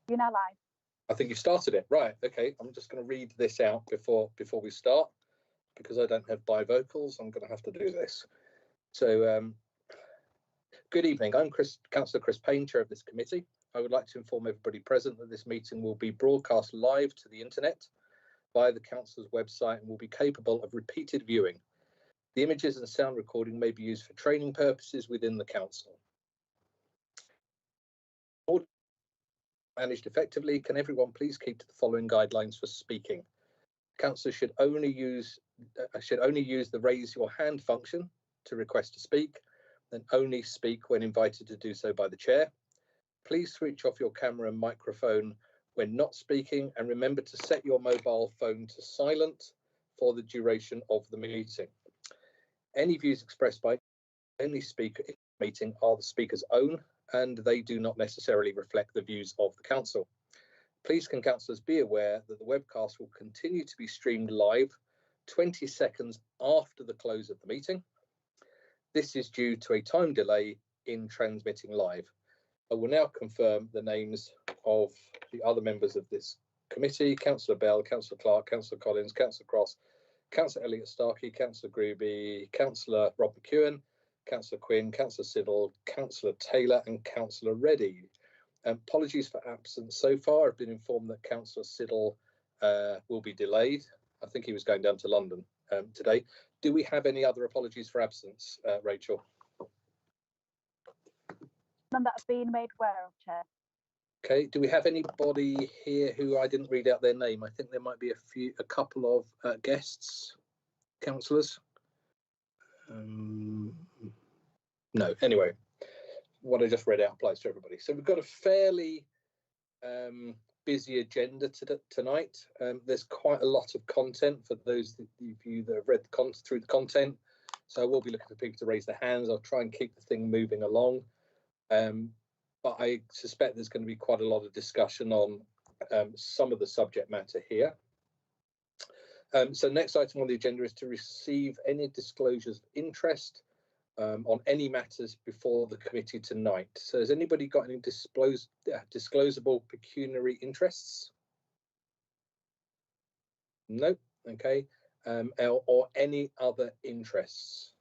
You're now live. I think you started it. Right. Okay. I'm just going to read this out before we start, because I don't have bivocals. I'm going to have to do this. So, good evening. I'm Councillor Chris Payne, Chair of this committee. I would like to inform everybody present that this meeting will be broadcast live to the internet via the Council's website and will be capable of repeated viewing. The images and sound recording may be used for training purposes within the Council. Managed effectively, can everyone please keep to the following guidelines for speaking? Councillors should only use the raise your hand function to request to speak, then only speak when invited to do so by the chair. Please switch off your camera and microphone when not speaking, and remember to set your mobile phone to silent for the duration of the meeting. Any views expressed by any speaker in the meeting are the speaker's own, and they do not necessarily reflect the views of the council. Please can councillors be aware that the webcast will continue to be streamed live 20 seconds after the close of the meeting. This is due to a time delay in transmitting live. I will now confirm the names of the other members of this committee: Councillor Bell, Councillor Clark, Councillor Collins, Councillor Cross, Councillor Elliott Starkey, Councillor Gruby, Councillor Rob McEwen, Councillor Quinn, Councillor Siddle, Councillor Taylor and Councillor Reddy. Apologies for absence so far. I've been informed that Councillor Siddle will be delayed. I think he was going down to London today. Do we have any other apologies for absence, Rachel? None that have been made aware of, Chair. Okay, do we have anybody here who I didn't read out their name? I think there might be a couple of guests, councillors. No, anyway, what I just read out applies to everybody. So we've got a fairly busy agenda tonight. There's quite a lot of content for those of you that have read through the content. So I will be looking for people to raise their hands. I'll try and keep the thing moving along. But I suspect there's going to be quite a lot of discussion on some of the subject matter here. So next item on the agenda is to receive any disclosures of interest on any matters before the committee tonight. So has anybody got any disclosable pecuniary interests? No. Okay. Or any other interests?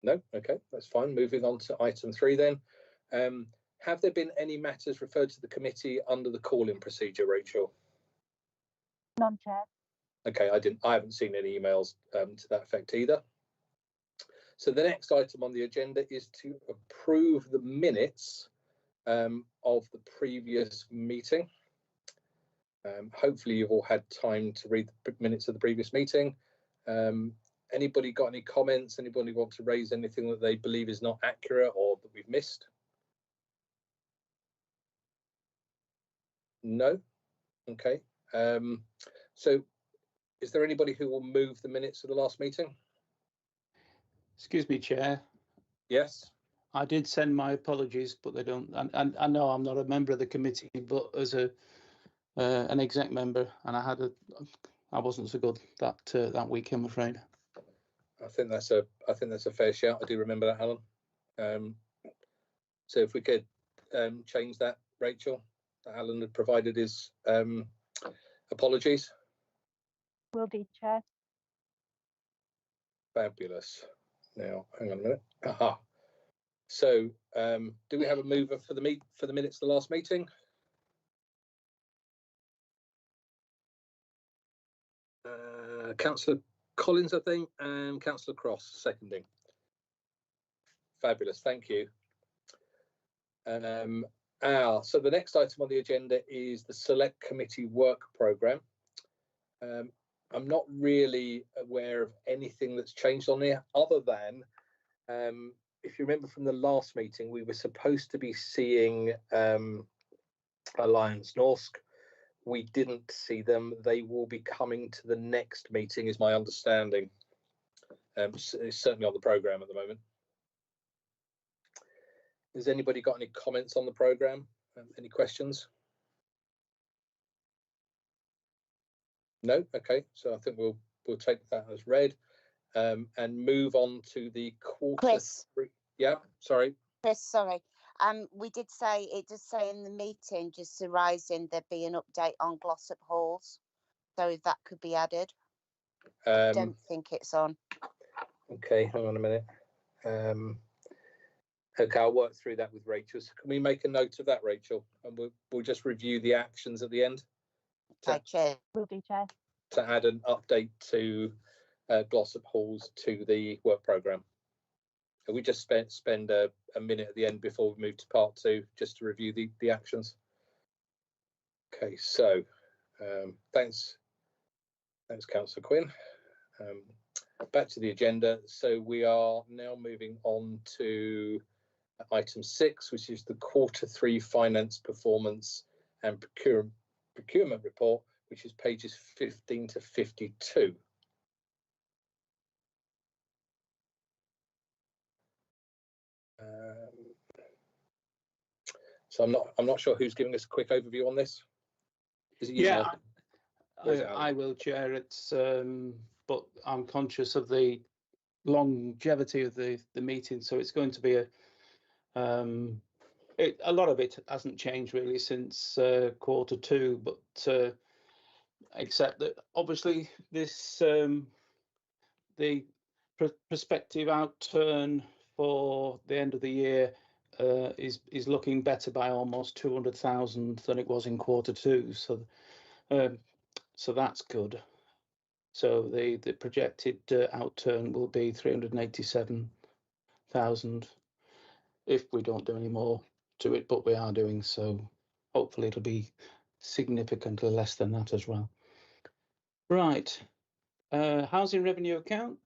No. Okay, that's fine. Moving on to item 3 then. Have there been any matters referred to the committee under the call-in procedure, Rachel? None, Chair. Okay, I haven't seen any emails to that effect either. So the next item on the agenda is to approve the minutes of the previous meeting. Hopefully you've all had time to read the minutes of the previous meeting. Anybody got any comments? Anybody want to raise anything that they believe is not accurate or that we've missed? No? Okay. So is there anybody who will move the minutes of the last meeting? Excuse me, Chair. Yes. I did send my apologies, but they don't. And I know I'm not a member of the committee, but as an exec member, and I wasn't so good that week, I'm afraid. I think that's a fair shout. I do remember that, Alan. So if we could change that, Rachel, that Alan had provided his apologies. Will do, Chair. Fabulous. Now, hang on a minute. Aha. So, do we have a mover for the minutes of the last meeting? Councillor Collins, I think, and Councillor Cross seconding. Fabulous, thank you. So the next item on the agenda is the Select Committee Work Programme. I'm not really aware of anything that's changed on there, other than, if you remember from the last meeting, we were supposed to be seeing Alliance Norsk. We didn't see them. They will be coming to the next meeting, is my understanding. It's certainly on the programme at the moment. Has anybody got any comments on the programme? Any questions? No? Okay, so I think we'll take that as read and move on to the quarter. Chris. Yeah, sorry. Chris, sorry. We did say, it does say in the meeting, just arising, there'd be an update on Glossop Halls. So if that could be added. I don't think it's on. Okay, hang on a minute. Okay, I'll work through that with Rachel. So can we make a note of that, Rachel? And we'll just review the actions at the end Okay, Chair. Will do, Chair. to add an update to Glossop Halls to the work programme. We just spend a minute at the end before we move to part 2, just to review the actions. Okay, so thanks, Councillor Quinn. Back to the agenda. So we are now moving on to item 6, which is the Q3 finance performance and procurement report, which is pages 15 to 52. So I'm not sure who's giving us a quick overview on this. Is it you, Yeah, Mark? Or is it I will, Chair. It's but I'm conscious of the longevity of the meeting, so it's going to be a lot of it hasn't changed really since Q2, but except that obviously this the prospective outturn for the end of the year is looking better by almost 200,000 than it was in Q2. So that's good. So the projected outturn will be 387,000 if we don't do any more to it, but we are doing so. Hopefully it'll be significantly less than that as well. Right, housing revenue account.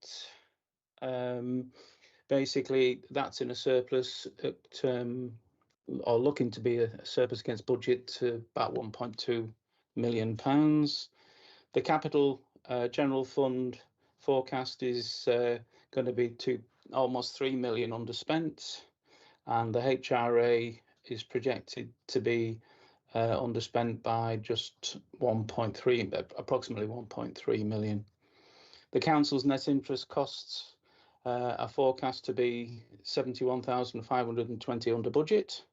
Basically, that's in a surplus at, or looking to be a surplus against budget to about £1.2 million. The capital general fund forecast is going to be almost 3 million underspent, and the HRA is projected to be underspent by just approximately 1.3 million. The council's net interest costs are forecast to be 71,520 under budget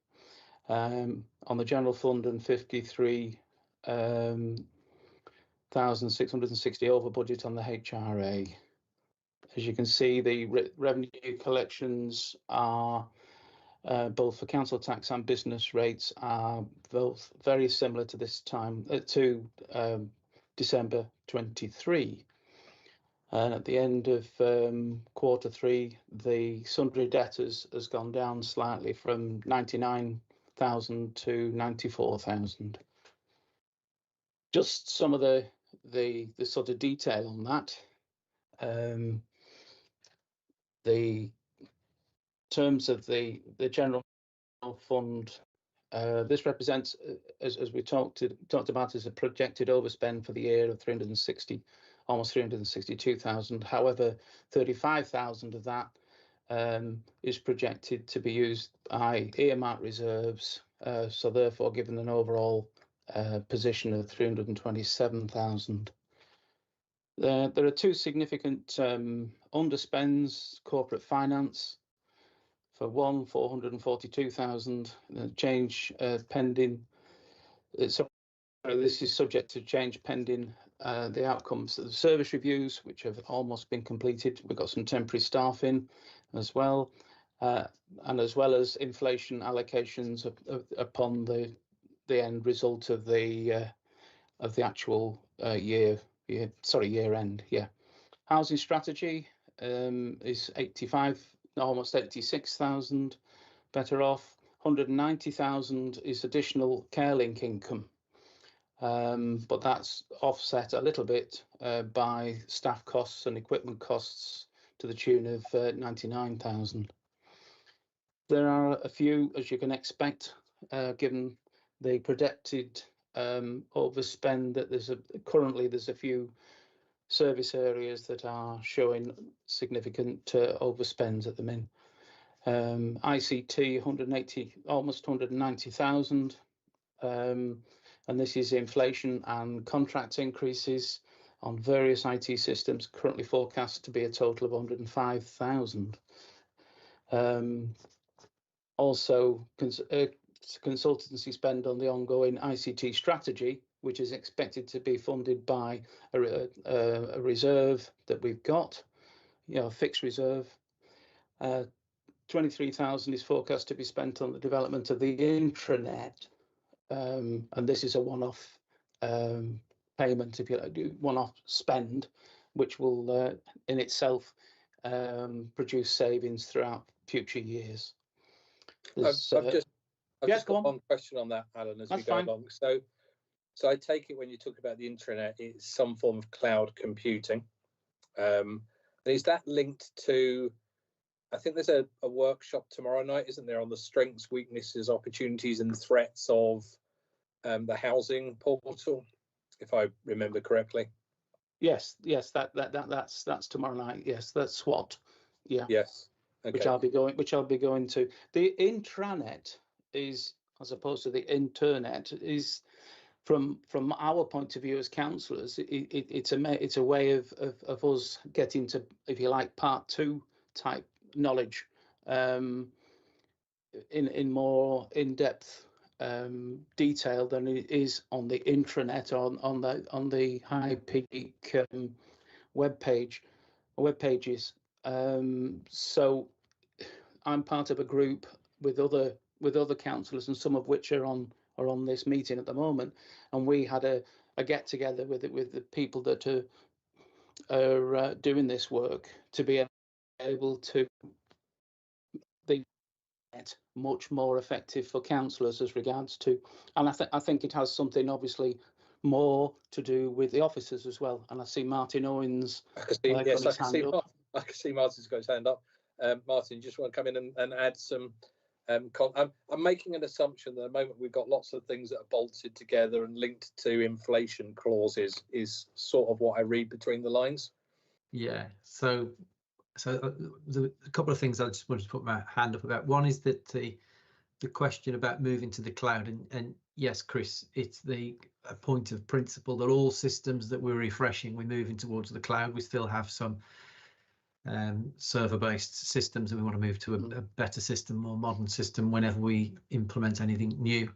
on the general fund, and 53,660 over budget on the HRA. As you can see, the revenue collections are both for council tax and business rates are both very similar to this time to December 23. And at the end of Q3, the sundry debtors has gone down slightly from 99,000 to 94,000. Just some of the sort of detail on that. The terms of the general fund, this represents, as we talked about, as a projected overspend for the year of almost 362,000. However, 35,000 of that is projected to be used by earmark reserves, so therefore given an overall position of 327,000. There are two significant underspends: corporate finance for 442,000, change pending. So this is subject to change pending the outcomes of the service reviews, which have almost been completed. We've got some temporary staff in as well, and as well as inflation allocations upon the end result of the actual year end. Yeah, housing strategy is 85, almost 86,000 better off. 190,000 is additional CareLink income. But that's offset a little bit by staff costs and equipment costs to the tune of 99,000. There are a few, as you can expect, given the projected overspend, that currently there's a few service areas that are showing significant overspends at the minute. ICT 180, almost 190,000. And this is inflation and contract increases on various IT systems, currently forecast to be a total of 105,000. Also, consultancy spend on the ongoing ICT strategy, which is expected to be funded by a reserve that we've got, a fixed reserve. 23,000 is forecast to be spent on the development of the intranet, and this is a one-off payment, if you like, one-off spend, which will in itself produce savings throughout future years. I've just got one question on that, Alan, as we go along. So I take it when you talk about the intranet, it's some form of cloud computing. And is that linked to, I think there's a workshop tomorrow night, isn't there, on the strengths, weaknesses, opportunities and threats of the housing portal, if I remember correctly? Yes, that's tomorrow night. Yes, that's SWOT. Yeah. Yes. Okay. Which I'll be going to. The intranet is, as opposed to the internet, is from our point of view as councillors, it's a way of us getting to, if you like, part 2 type knowledge, in more in-depth detail than it is on the intranet or on the High Peak web pages. So I'm part of a group with other councillors, and some of which are on this meeting at the moment, and we had a get together with the people that are doing this work to be able to be much more effective for councillors as regards to, and I think it has something obviously more to do with the officers as well. And I see Martin Owens. I can see Martin's got his hand up. Martin, you just want to come in and add some. I'm making an assumption that at the moment we've got lots of things that are bolted together and linked to inflation clauses, is sort of what I read between the lines. Yeah. So a couple of things I just wanted to put my hand up about. One is that the question about moving to the cloud, and yes, Chris, it's a point of principle that all systems that we're refreshing, we're moving towards the cloud. We still have some server-based systems, and we want to move to a better system, more modern system whenever we implement anything new.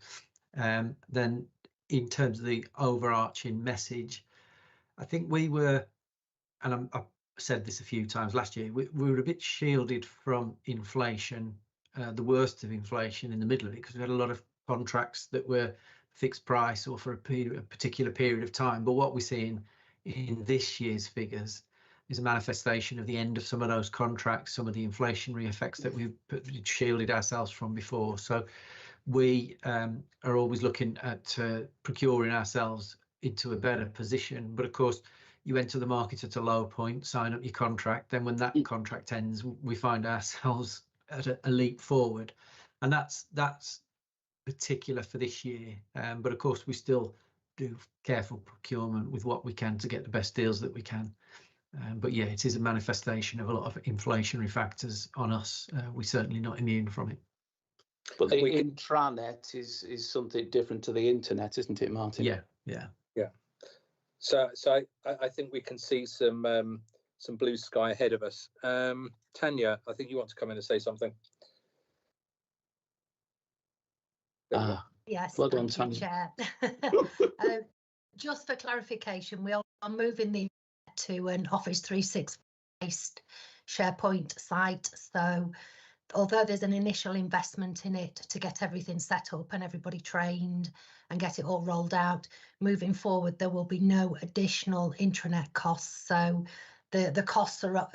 Then in terms of the overarching message, I think we were, and I've said this a few times last year, we were a bit shielded from inflation, the worst of inflation in the middle of it, because we had a lot of contracts that were fixed price or for a particular period of time. But what we're seeing in this year's figures is a manifestation of the end of some of those contracts, some of the inflationary effects that we've shielded ourselves from before. So we are always looking at procuring ourselves into a better position. But of course, you enter the market at a low point, sign up your contract. Then when that contract ends, we find ourselves at a leap forward. And that's particular for this year. But of course, we still do careful procurement with what we can to get the best deals that we can. But yeah, it is a manifestation of a lot of inflationary factors on us. We're certainly not immune from it. But the intranet is something different to the internet, isn't it, Martin? Yeah. So I think we can see some blue sky ahead of us. Tanya, I think you want to come in and say something. Yes, well done, thank you, Tanya. Chair. Just for clarification, we are moving the to an Office 365 based SharePoint site. So although there's an initial investment in it to get everything set up and everybody trained and get it all rolled out, moving forward, there will be no additional intranet costs. So the costs are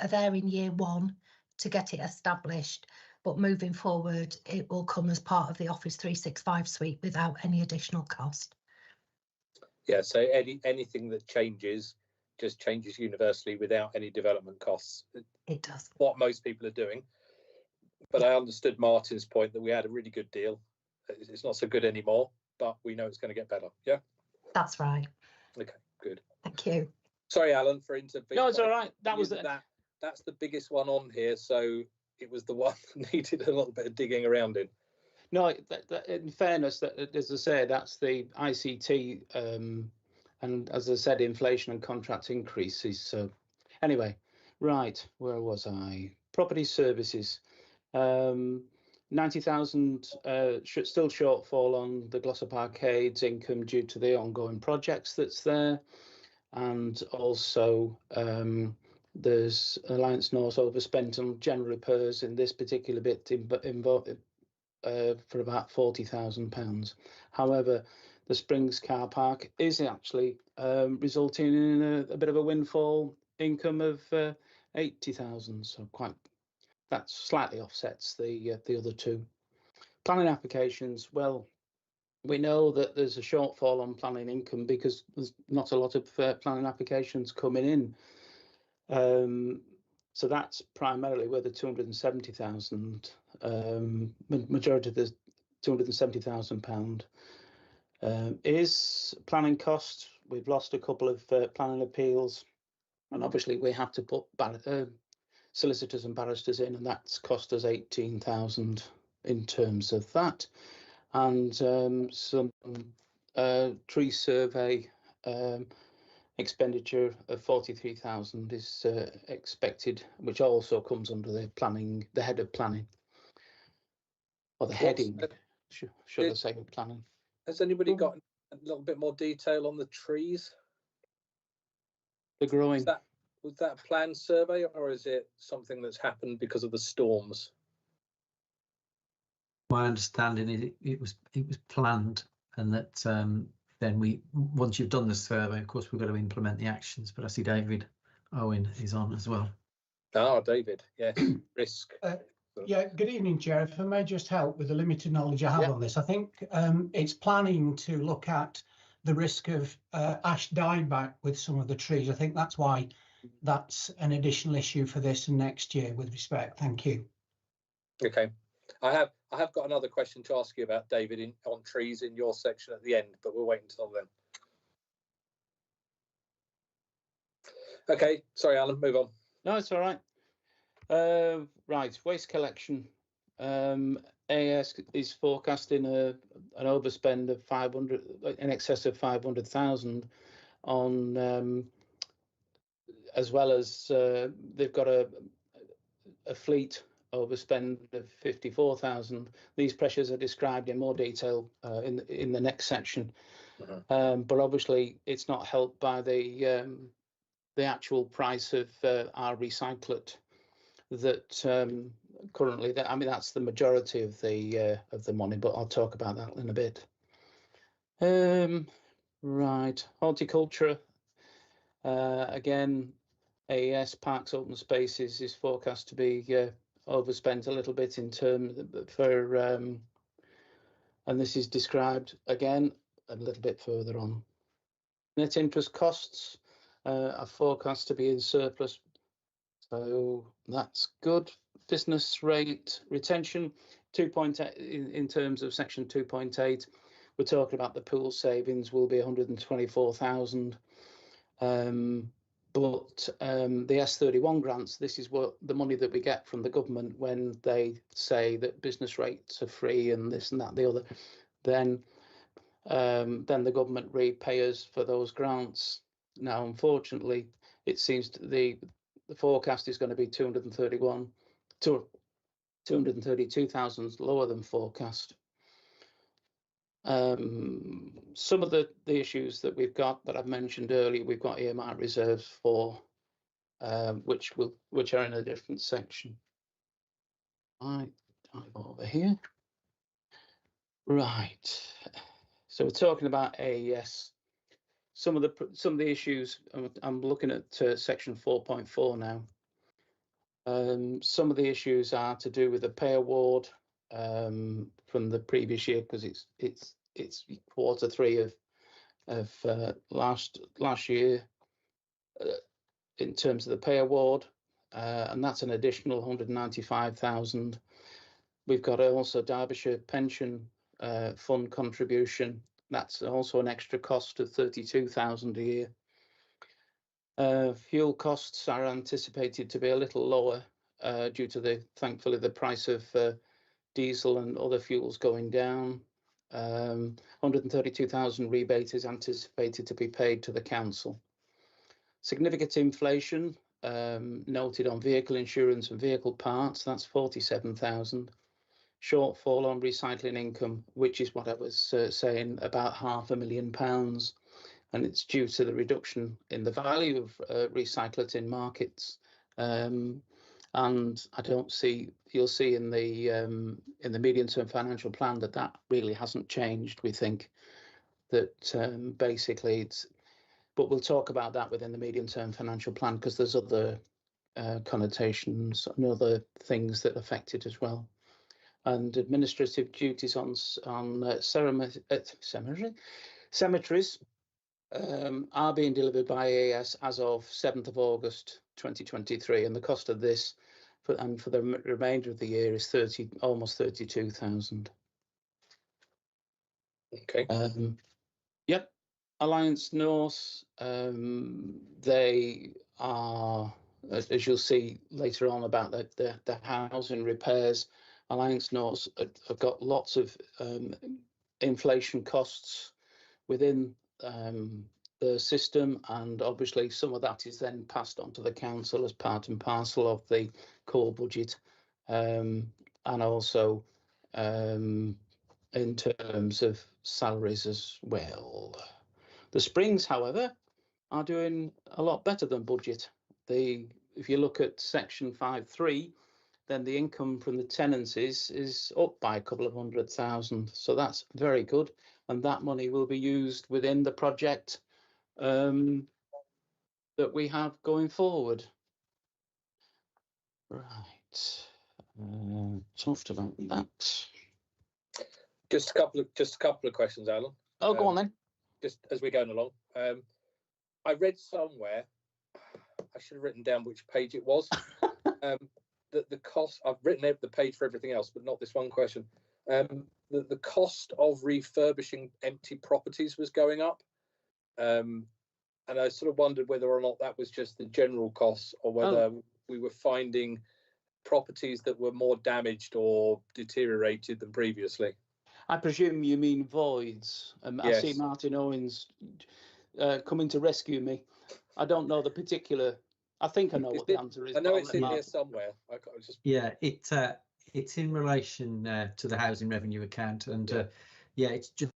there in year one to get it established. But moving forward, it will come as part of the Office 365 suite without any additional cost. Yeah, so anything that changes just changes universally without any development costs. It does. What most people are doing. But I understood Martin's point that we had a really good deal. It's not so good anymore, but we know it's going to get better. Yeah? That's right. Okay, good. Thank you. Sorry, Alan, for intervening. No, it's all right. That's the biggest one on here, so it was the one that needed a little bit of digging around in. No, in fairness, as I say, that's the ICT, and as I said, inflation and contract increases. So anyway, right, where was I? Property services. 90,000 still shortfall on the Glossop Arcades income due to the ongoing projects that's there, and also there's Alliance North overspent on general repairs in this particular bit for about £40,000. However, the Springs car park is actually resulting in a bit of a windfall income of 80,000. So that slightly offsets the other two. Planning applications, well, we know that there's a shortfall on planning income because there's not a lot of planning applications coming in. So that's primarily where the 270,000, majority of the £270,000 is planning costs. We've lost a couple of planning appeals, and obviously we have to put solicitors and barristers in, and that's cost us 18,000 in terms of that, and some tree survey expenditure of 43,000 is expected, which also comes under the head of planning, or the heading, should I say, of planning. Has anybody got a little bit more detail on the trees? The growing. Was that a planned survey, or is it something that's happened because of the storms? My understanding is it was planned, and that then once you've done the survey, of course, we've got to implement the actions. But I see David Owen is on as well. Ah, David, yes, risk. Yeah, good evening, Chair. If I may just help with the limited knowledge I have on this, I think it's planning to look at the risk of ash dieback with some of the trees. I think that's why that's an additional issue for this and next year with respect. Thank you. Okay. I have got another question to ask you about, David, on trees in your section at the end, but we'll wait until then. Okay, sorry, Alan, move on. No, it's all right. Right, waste collection. AS is forecasting an overspend of 500, in excess of 500,000 on, as well as they've got a fleet overspend of 54,000. These pressures are described in more detail in the next section, but obviously it's not helped by the actual price of our recyclate. That currently, that's the majority of the money, but I'll talk about that in a bit. Right, horticulture. Again, AES Parks Open Spaces is forecast to be overspent a little bit in terms for, and this is described again a little bit further on. Net interest costs are forecast to be in surplus, so that's good. Business rate retention 2.8 in terms of section 2.8. We're talking about the pool savings will be 124,000. But the S31 grants, this is what the money that we get from the government when they say that business rates are free and this and that, the other, then the government repay us for those grants. Now, unfortunately, it seems the forecast is going to be 232,000 lower than forecast. Some of the issues that we've got that I've mentioned earlier, we've got earmark reserves for, which are in a different section. Right, dive over here. Right, so we're talking about AES. Some of the issues, I'm looking at section 4.4 now. Some of the issues are to do with the pay award from the previous year, because it's quarter three of last year in terms of the pay award, and that's an additional 195,000. We've got also Derbyshire Pension Fund contribution. That's also an extra cost of 32,000 a year. Fuel costs are anticipated to be a little lower due to thankfully the price of diesel and other fuels going down. 132,000 rebate is anticipated to be paid to the council. Significant inflation noted on vehicle insurance and vehicle parts, that's 47,000. shortfall on recycling income, which is what I was saying, about £500,000, and it's due to the reduction in the value of recyclates in markets. And I don't see, you'll see in the medium-term financial plan that really hasn't changed. We think that basically it's, but we'll talk about that within the medium-term financial plan, because there's other connotations and other things that affect it as well. And administrative duties on cemeteries are being delivered by AAS as of 7th of August 2023, and the cost of this for the remainder of the year is almost 32,000. Okay. Yep. Alliance North, they are, as you'll see later on about the housing repairs, Alliance North have got lots of inflation costs within the system, and obviously some of that is then passed on to the council as part and parcel of the core budget, and also in terms of salaries as well. The Springs, however, are doing a lot better than budget. If you look at section 5.3, then the income from the tenancies is up by a couple of 100,000. So that's very good. And that money will be used within the project that we have going forward. Right. Talked about that. Just a couple of questions, Alan. Oh, go on then. Just as we're going along. I read somewhere, I should have written down which page it was, that the cost, I've written out the page for everything else, but not this one question. The cost of refurbishing empty properties was going up. And I sort of wondered whether or not that was just the general costs, or whether we were finding properties that were more damaged or deteriorated than previously. I presume you mean voids. Yes. I see Martin Owens coming to rescue me. I don't know the particular. I think I know what the answer is. I know it's in here somewhere. Yeah, it's in relation to the housing revenue account, and yeah, it's just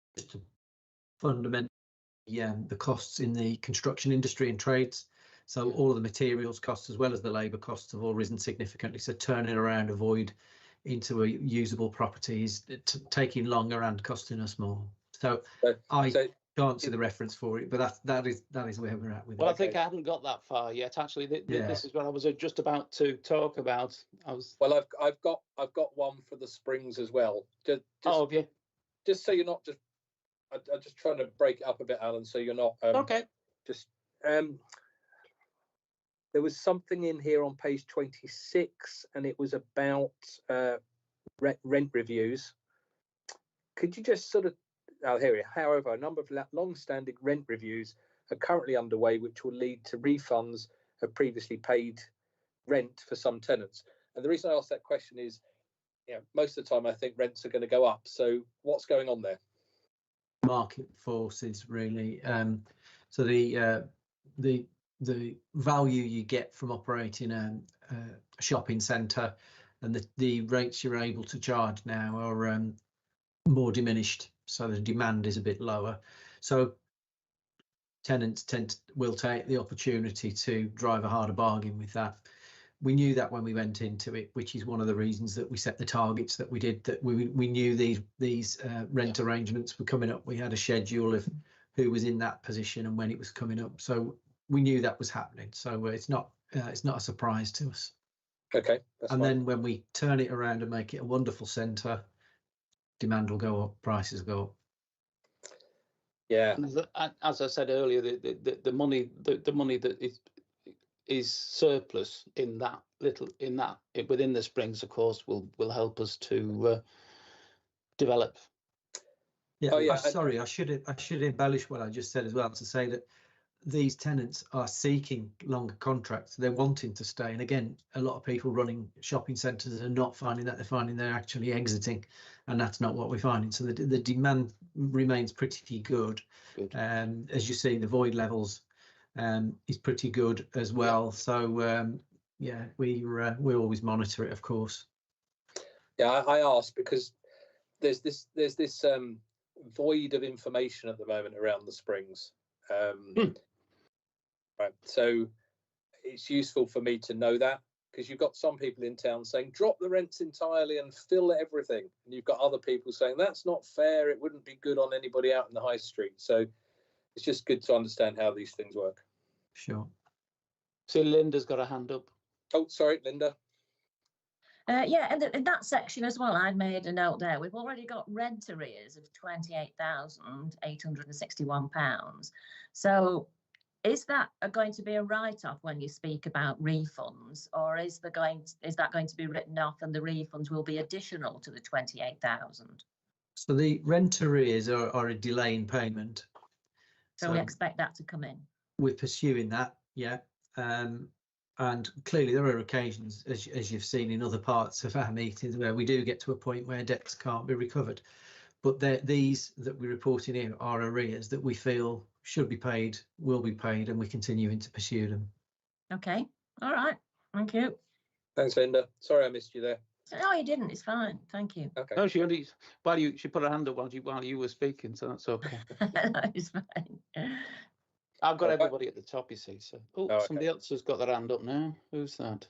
fundamentally the costs in the construction industry and trades. So all of the materials costs as well as the labour costs have all risen significantly. So turning around a void into a usable property is taking longer and costing us more. So I can't see the reference for it, but that is where we're at with it. Well, I think I haven't got that far yet. Actually, this is what I was just about to talk about. Well, I've got one for the Springs as well. Have you? Just so you're not just. I'm just trying to break it up a bit, Alan. So you're not. Okay. Just. There was something in here on page 26, and it was about rent reviews. Could you just sort of, here we are. However, a number of long-standing rent reviews are currently underway, which will lead to refunds of previously paid rent for some tenants. And the reason I asked that question is, most of the time I think rents are going to go up. So what's going on there? Market forces, really. So the value you get from operating a shopping centre and the rates you're able to charge now are more diminished, so the demand is a bit lower. So tenants will take the opportunity to drive a harder bargain with that. We knew that when we went into it, which is one of the reasons that we set the targets that we did, that we knew these rent arrangements were coming up. We had a schedule of who was in that position and when it was coming up. So we knew that was happening. So it's not a surprise to us. Okay. Then when we turn it around and make it a wonderful centre, demand will go up, prices go up. Yeah. As I said earlier, the money that is surplus within the Springs, of course, will help us to develop. Yeah. Sorry, I should embellish what I just said as well, to say that these tenants are seeking longer contracts. They're wanting to stay. And again, a lot of people running shopping centres are not finding that. They're finding they're actually exiting, and that's not what we're finding. So the demand remains pretty good. As you see, the void levels is pretty good as well. So we always monitor it, of course. Yeah, I asked because there's this void of information at the moment around the springs. Right, so it's useful for me to know that, because you've got some people in town saying drop the rents entirely and fill everything, and you've got other people saying that's not fair, it wouldn't be good on anybody out in the high street. So it's just good to understand how these things work. Sure. So Linda's got a hand up. Oh, sorry, Linda. Yeah, and in that section as well, I'd made a note there. We've already got rent arrears of £28,861. So is that going to be a write-off when you speak about refunds, or is that going to be written off and the refunds will be additional to the 28,000? So the rent arrears are a delay in payment. So we expect that to come in. We're pursuing that, yeah. And clearly there are occasions, as you've seen in other parts of our meetings, where we do get to a point where debts can't be recovered. But these that we're reporting here are arrears that we feel should be paid, will be paid, and we're continuing to pursue them. Okay, all right, thank you. Thanks, Linda. Sorry I missed you there. No, you didn't. It's fine. Thank you. Okay. No, she put her hand up while you were speaking, so that's okay. It's fine. I've got everybody at the top, you see. So, okay. Somebody else has got their hand up now. Who's that?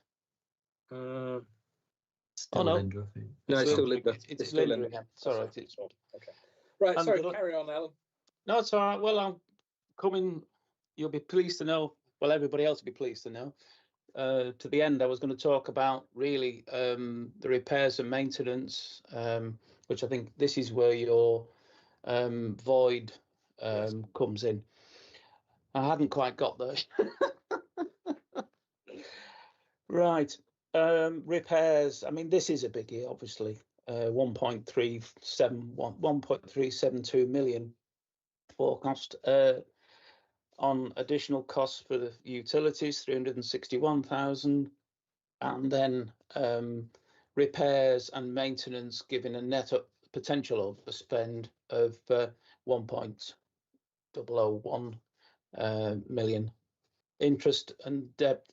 Still no. Linda, I think. No, it's still Linda. It's still Linda again. Sorry. Okay. Right. Sorry. Carry on, Alan. No, it's all right. Well, I'm coming. You'll be pleased to know. Well, everybody else will be pleased to know. To the end, I was going to talk about really the repairs and maintenance, which I think this is where your void comes in. I hadn't quite got there. Right. Repairs. I mean, this is a biggie, obviously. 1.372 million forecast. On additional costs for the utilities, 361,000, and then repairs and maintenance, giving a net potential overspend of 1.001 million. Interest and debt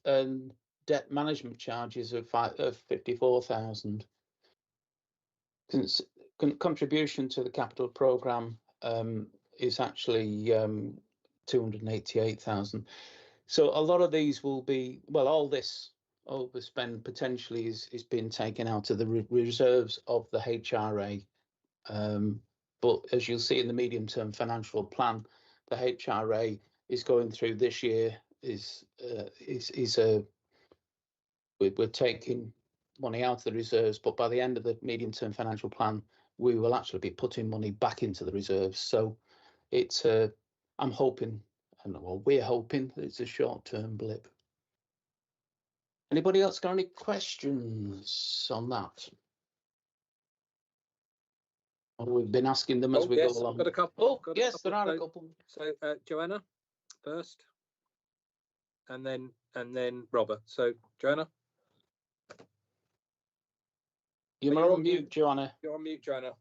management charges of 54,000. Contribution to the capital programme is actually 288,000. So a lot of these will be, well, all this overspend potentially is being taken out of the reserves of the HRA. But as you'll see in the medium-term financial plan, the HRA is going through this year we're taking money out of the reserves, but by the end of the medium-term financial plan, we will actually be putting money back into the reserves. So it's I'm hoping, and well, we're hoping that it's a short-term blip. Anybody else got any questions on that? We've been asking them as we go along. I've got a couple. There are a couple. So Joanna first, and then Robert. So Joanna, you're on mute, Joanna. You're on mute, Joanna.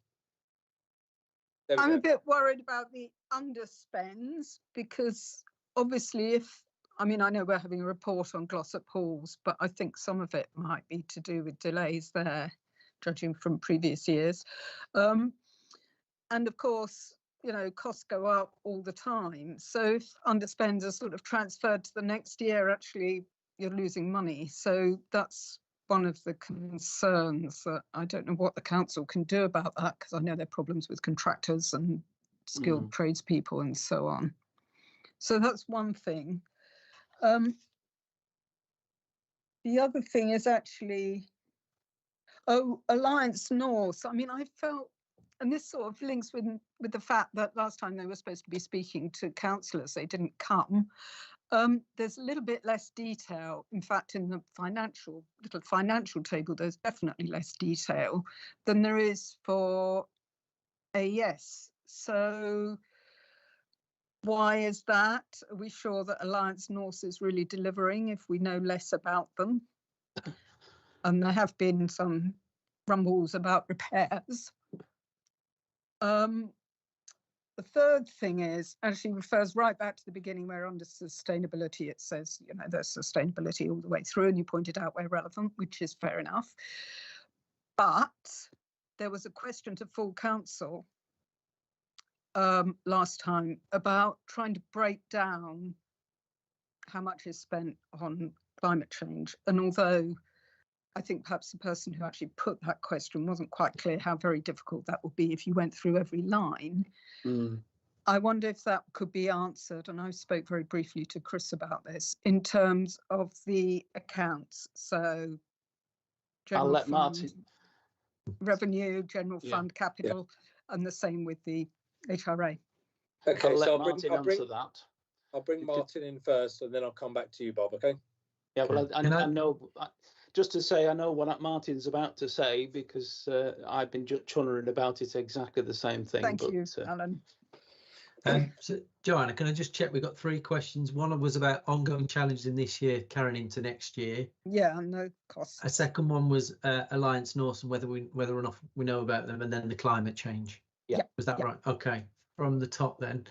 I'm a bit worried about the underspends, because obviously I know we're having a report on Glossop Halls, but I think some of it might be to do with delays there, judging from previous years. And of course, costs go up all the time. So if underspends are sort of transferred to the next year, actually you're losing money. So that's one of the concerns that I don't know what the council can do about that, because I know there are problems with contractors and skilled tradespeople and so on. So that's one thing. The other thing is actually, Alliance North. I mean, I felt, and this sort of links with the fact that last time they were supposed to be speaking to councillors, they didn't come. There's a little bit less detail. In fact, in the financial table, there's definitely less detail than there is for AES. So why is that? Are we sure that Alliance North is really delivering if we know less about them? And there have been some rumbles about repairs. The third thing is actually refers right back to the beginning, where under sustainability it says, there's sustainability all the way through, and you pointed out where relevant, which is fair enough. But there was a question to full council last time about trying to break down how much is spent on climate change. And although I think perhaps the person who actually put that question wasn't quite clear how very difficult that would be if you went through every line, I wonder if that could be answered. And I spoke very briefly to Chris about this in terms of the accounts. So I'll let fund, Martin. Revenue, general fund, capital, and the same with the HRA. Okay, I'll so let Martin answer that. I'll bring Martin in first, and then I'll come back to you, Bob. Okay. Yeah, well, I know. Just to say, I know what Martin's about to say because I've been chunnering about it exactly the same thing. Thank you, Alan. So, Joanna, can I just check? We've got 3 questions. One was about ongoing challenges in this year carrying into next year. Yeah, no costs. A second one was Alliance North and whether or not we know about them, and then the climate change. Yeah. Was that right? Okay. From the top then,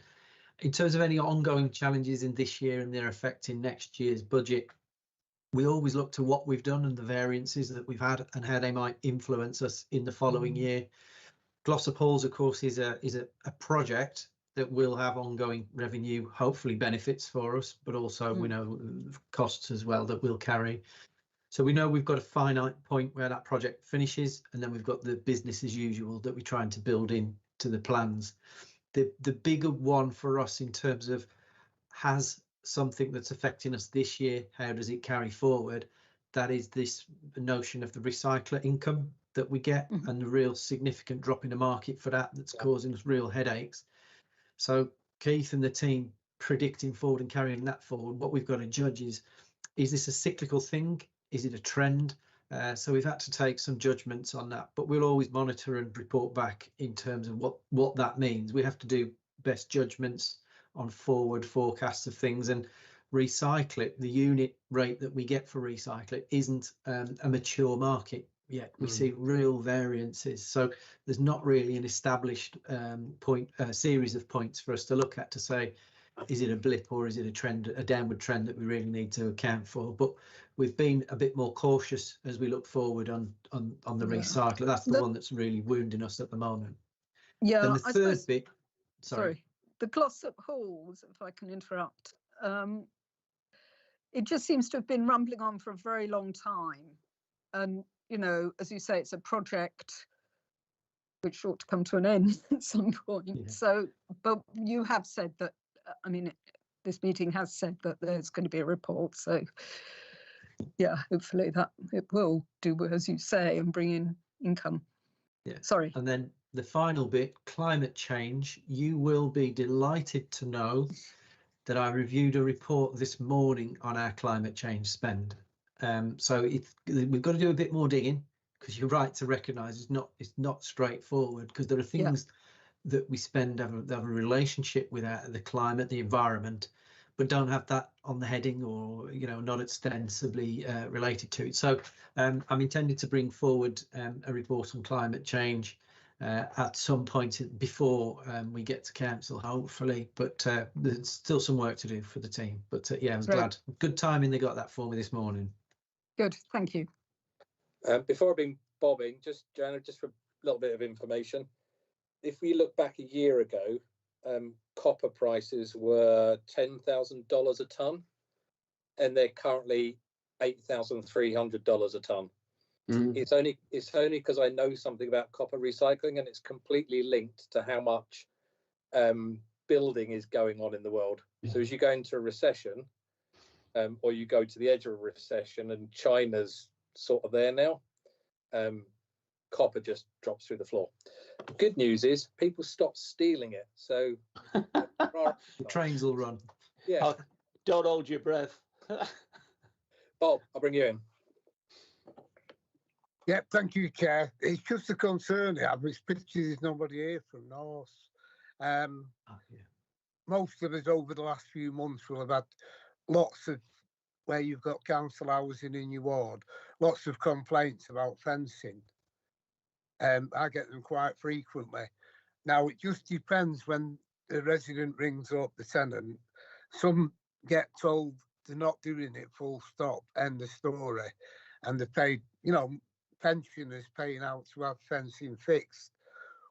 in terms of any ongoing challenges in this year and their effect in next year's budget, we always look to what we've done and the variances that we've had and how they might influence us in the following year. Glossop Halls, of course, is a project that will have ongoing revenue, hopefully benefits for us, but also we know costs as well that we'll carry. So we know we've got a finite point where that project finishes, and then we've got the business as usual that we're trying to build in to the plans. The bigger one for us in terms of has something that's affecting us this year, how does it carry forward? That is this notion of the recycler income that we get and the real significant drop in the market for that's causing us real headaches. So Keith and the team predicting forward and carrying that forward, what we've got to judge is this a cyclical thing? Is it a trend? So we've had to take some judgments on that, but we'll always monitor and report back in terms of what that means. We have to do best judgments on forward forecasts of things, and Recyclip, the unit rate that we get for Recyclip isn't a mature market yet. We see real variances, so there's not really an established series of points for us to look at to say, is it a blip or is it a trend, a downward trend that we really need to account for? But we've been a bit more cautious as we look forward on the recycler. That's the one that's really wounding us at the moment. Yeah. And the third bit, sorry. The Glossop Halls, if I can interrupt, it just seems to have been rumbling on for a very long time. And, you know, as you say, it's a project which ought to come to an end at some point. Yeah. So, but you have said that, I mean, this meeting has said that there's going to be a report. So, yeah, hopefully that it will do as you say and bring in income. Yeah. Sorry. And then the final bit, climate change. You will be delighted to know that I reviewed a report this morning on our climate change spend. So we've got to do a bit more digging, because you're right to recognise it's not straightforward, because there are things that we spend that have a relationship with the climate, the environment, but don't have that on the heading or not ostensibly related to it. So I'm intended to bring forward a report on climate change at some point before we get to council, hopefully, but there's still some work to do for the team. But yeah, I was glad. Good timing they got that for me this morning. Good, thank you. Before I bring Bob in, Joanna, just for a little bit of information, if we look back a year ago, copper prices were $10,000 a tonne, and they're currently $8,300 a tonne. It's only because I know something about copper recycling, and it's completely linked to how much building is going on in the world. So as you go into a recession, or you go to the edge of a recession, and China's sort of there now, copper just drops through the floor. Good news is people stop stealing it, so the trains will run. Yeah. Don't hold your breath. Bob, I'll bring you in. Yeah, thank you, Chair. It's just a concern I have. It's pictures there's nobody here from North. Most of us over the last few months will have had lots of, where you've got council housing in your ward, lots of complaints about fencing. I get them quite frequently. Now, it just depends when the resident rings up the tenant. Some get told they're not doing it, full stop, end the story, and they paid, pensioners paying out to have fencing fixed.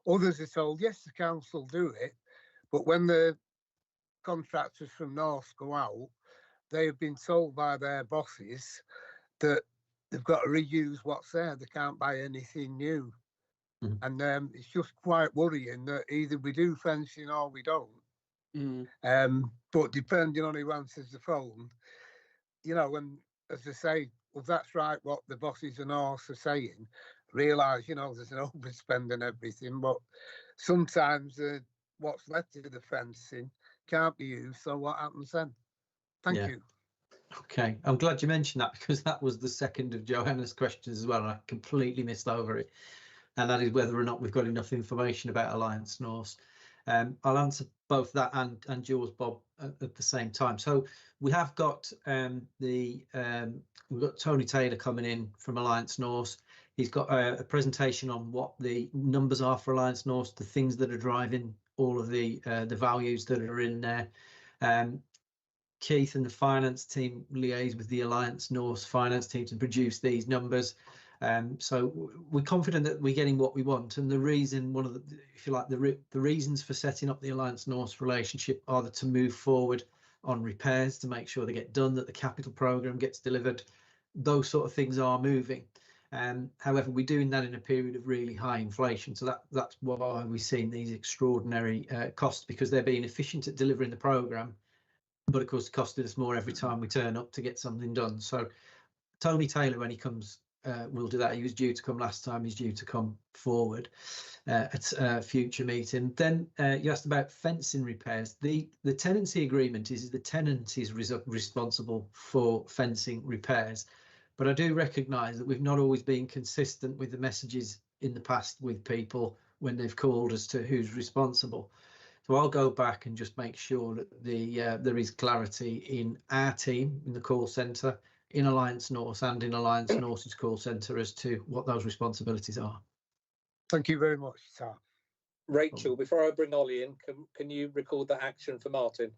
Others are told, yes, the council do it, but when the contractors from North go out, they have been told by their bosses that they've got to reuse what's there. They can't buy anything new. And it's just quite worrying that either we do fencing or we don't. But depending on who answers the phone, you know, and as I say, well, that's right, what the bosses and North are saying. Realise, you know, there's an overspend and everything, but sometimes what's left of the fencing can't be used. So what happens then? Thank you. Okay, I'm glad you mentioned that, because that was the second of Johanna's questions as well. I completely missed over it, and that is whether or not we've got enough information about Alliance North. I'll answer both that and yours, Bob, at the same time. So we have got we've got Tony Taylor coming in from Alliance North. He's got a presentation on what the numbers are for Alliance North, the things that are driving all of the values that are in there. Keith and the finance team liaise with the Alliance North finance team to produce these numbers. So we're confident that we're getting what we want. And the reason, one of the, if you like, the reasons for setting up the Alliance North relationship are to move forward on repairs, to make sure they get done, that the capital programme gets delivered. Those sort of things are moving. However, we're doing that in a period of really high inflation. So that's why we're seeing these extraordinary costs, because they're being efficient at delivering the programme. But of course, it costed us more every time we turn up to get something done. So Tony Taylor, when he comes, will do that. He was due to come last time. He's due to come forward at a future meeting. Then you asked about fencing repairs. The tenancy agreement is the tenant is responsible for fencing repairs. But I do recognise that we've not always been consistent with the messages in the past with people when they've called as to who's responsible. So I'll go back and just make sure that there is clarity in our team, in the call centre, in Alliance North and in Alliance North's call centre as to what those responsibilities are. Thank you very much, sir. Rachel, before I bring Ollie in, can you record that action for Martin?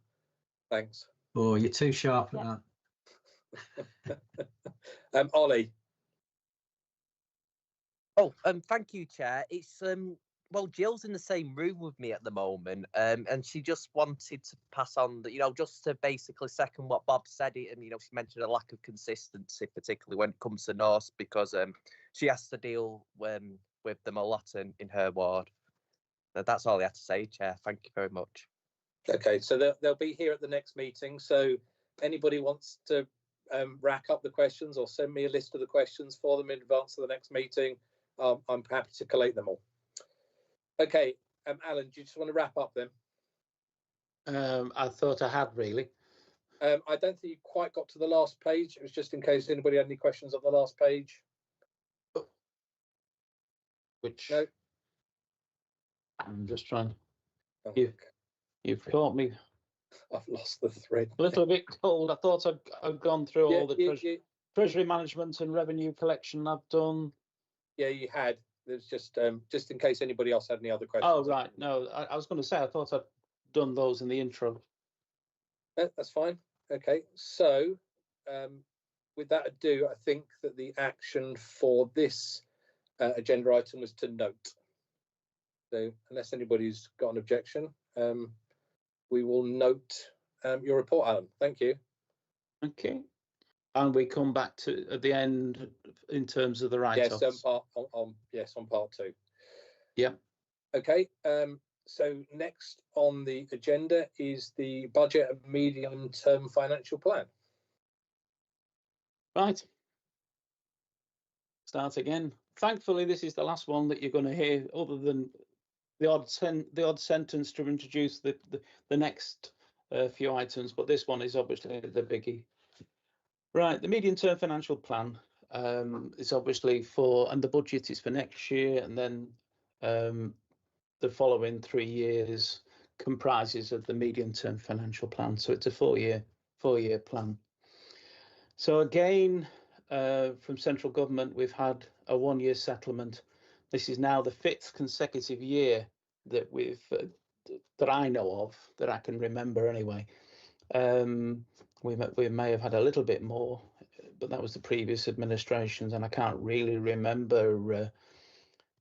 Thanks. Oh, you're too sharp at that. Ollie. Oh, thank you, Chair. It's well, Jill's in the same room with me at the moment, and she just wanted to pass on that, you know, just to basically second what Bob said. And you know, she mentioned a lack of consistency, particularly when it comes to North, because she has to deal with them a lot in her ward. That's all I had to say, Chair. Thank you very much. Okay, so they'll be here at the next meeting. So anybody wants to rack up the questions or send me a list of the questions for them in advance of the next meeting, I'm happy to collate them all. Okay, Alan, do you just want to wrap up then? I thought I had, really. I don't think you quite got to the last page. It was just in case anybody had any questions on the last page. Which? No. I'm just trying. Oh, You've caught me. I've lost the thread. A little bit cold. I thought I'd gone through all the treasury management and revenue collection I've done. Yeah, you had. There's just in case anybody else had any other questions. Oh, right. No, I was going to say, I thought I'd done those in the intro. That's fine. Okay, so with that ado, I think that the action for this agenda item was to note. So unless anybody's got an objection, we will note your report, Alan. Thank you. Okay. And we come back to at the end in terms of the write-offs. Yes, on part two. Yeah. Okay. So next on the agenda is the budget and medium-term financial plan. Right. Start again. Thankfully, this is the last one that you're going to hear, other than the odd sentence to introduce the next few items. But this one is obviously the biggie. Right, the medium-term financial plan is obviously and the budget is for next year, and then the following 3 years comprises of the medium-term financial plan. So it's a four-year plan. So again, from central government, we've had a 1-year settlement. This is now the 5th consecutive year that that I know of, that I can remember anyway. We may have had a little bit more but that was the previous administrations, and I can't really remember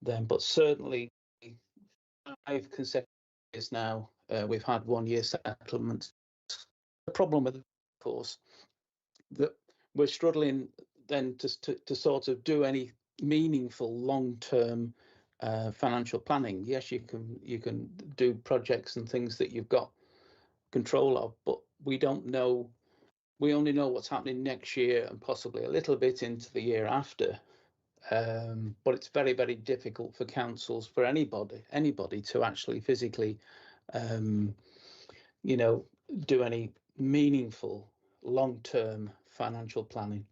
them. But certainly, 5 consecutive years now, we've had 1-year settlements. The problem with it, of course, that we're struggling then to sort of do any meaningful long-term financial planning. Yes, you can do projects and things that you've got control of, but we don't know. We only know what's happening next year and possibly a little bit into the year after. But it's very, very difficult for councils, for anybody to actually physically, you know, do any meaningful long-term financial planning.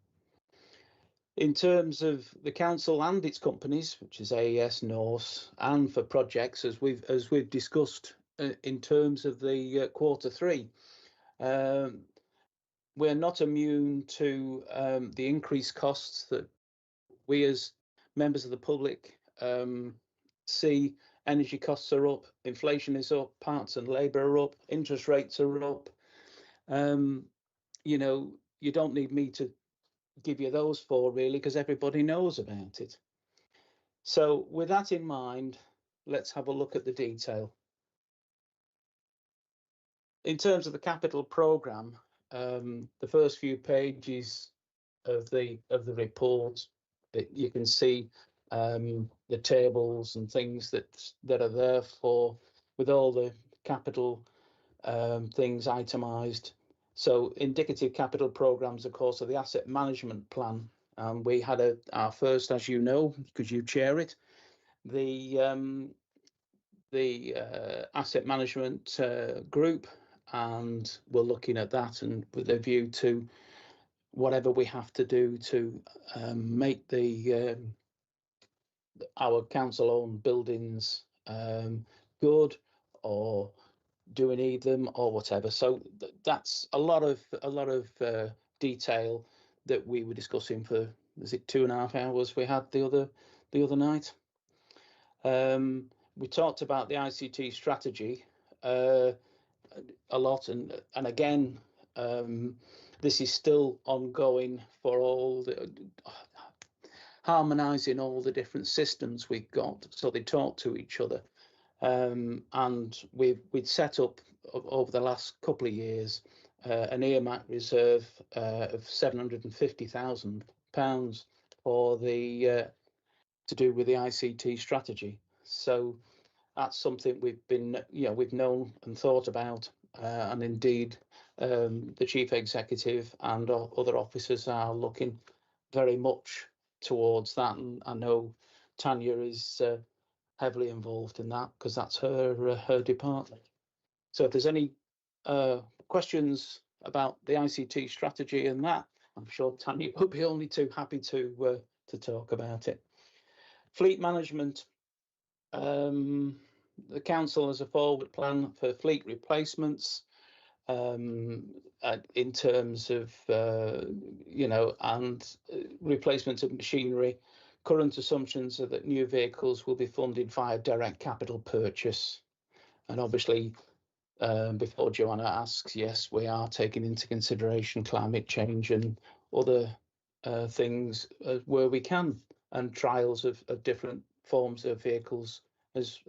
In terms of the council and its companies, which is AES, Norse, and for projects, as we've discussed in terms of the Q3, we're not immune to the increased costs that we as members of the public see. Energy costs are up, inflation is up, parts and labour are up, interest rates are up. You know, you don't need me to give you those 4 really, because everybody knows about it. So with that in mind, let's have a look at the detail. In terms of the capital programme, the first few pages of the report, you can see the tables and things that are there with all the capital things itemised. So indicative capital programmes, of course, are the asset management plan. We had our first, as you know, because you chair it, the asset management group, and we're looking at that and with a view to whatever we have to do to make our council-owned buildings good, or do we need them, or whatever. So that's a lot of detail that we were discussing for, is it 2.5 hours we had the other night. We talked about the ICT strategy a lot, and again, this is still ongoing for all the harmonising all the different systems we've got so they talk to each other. And we'd set up over the last couple of years an earmark reserve of £750,000 for to do with the ICT strategy. So that's something we've known and thought about, and indeed the chief executive and other officers are looking very much towards that, and I know Tanya is heavily involved in that because that's her department. So if there's any questions about the ICT strategy and that, I'm sure Tanya will be only too happy to talk about it. Fleet management. The council has a forward plan for fleet replacements in terms of and replacement of machinery. Current assumptions are that new vehicles will be funded via direct capital purchase, and obviously before Joanna asks, yes, we are taking into consideration climate change and other things where we can, and trials of different forms of vehicles, as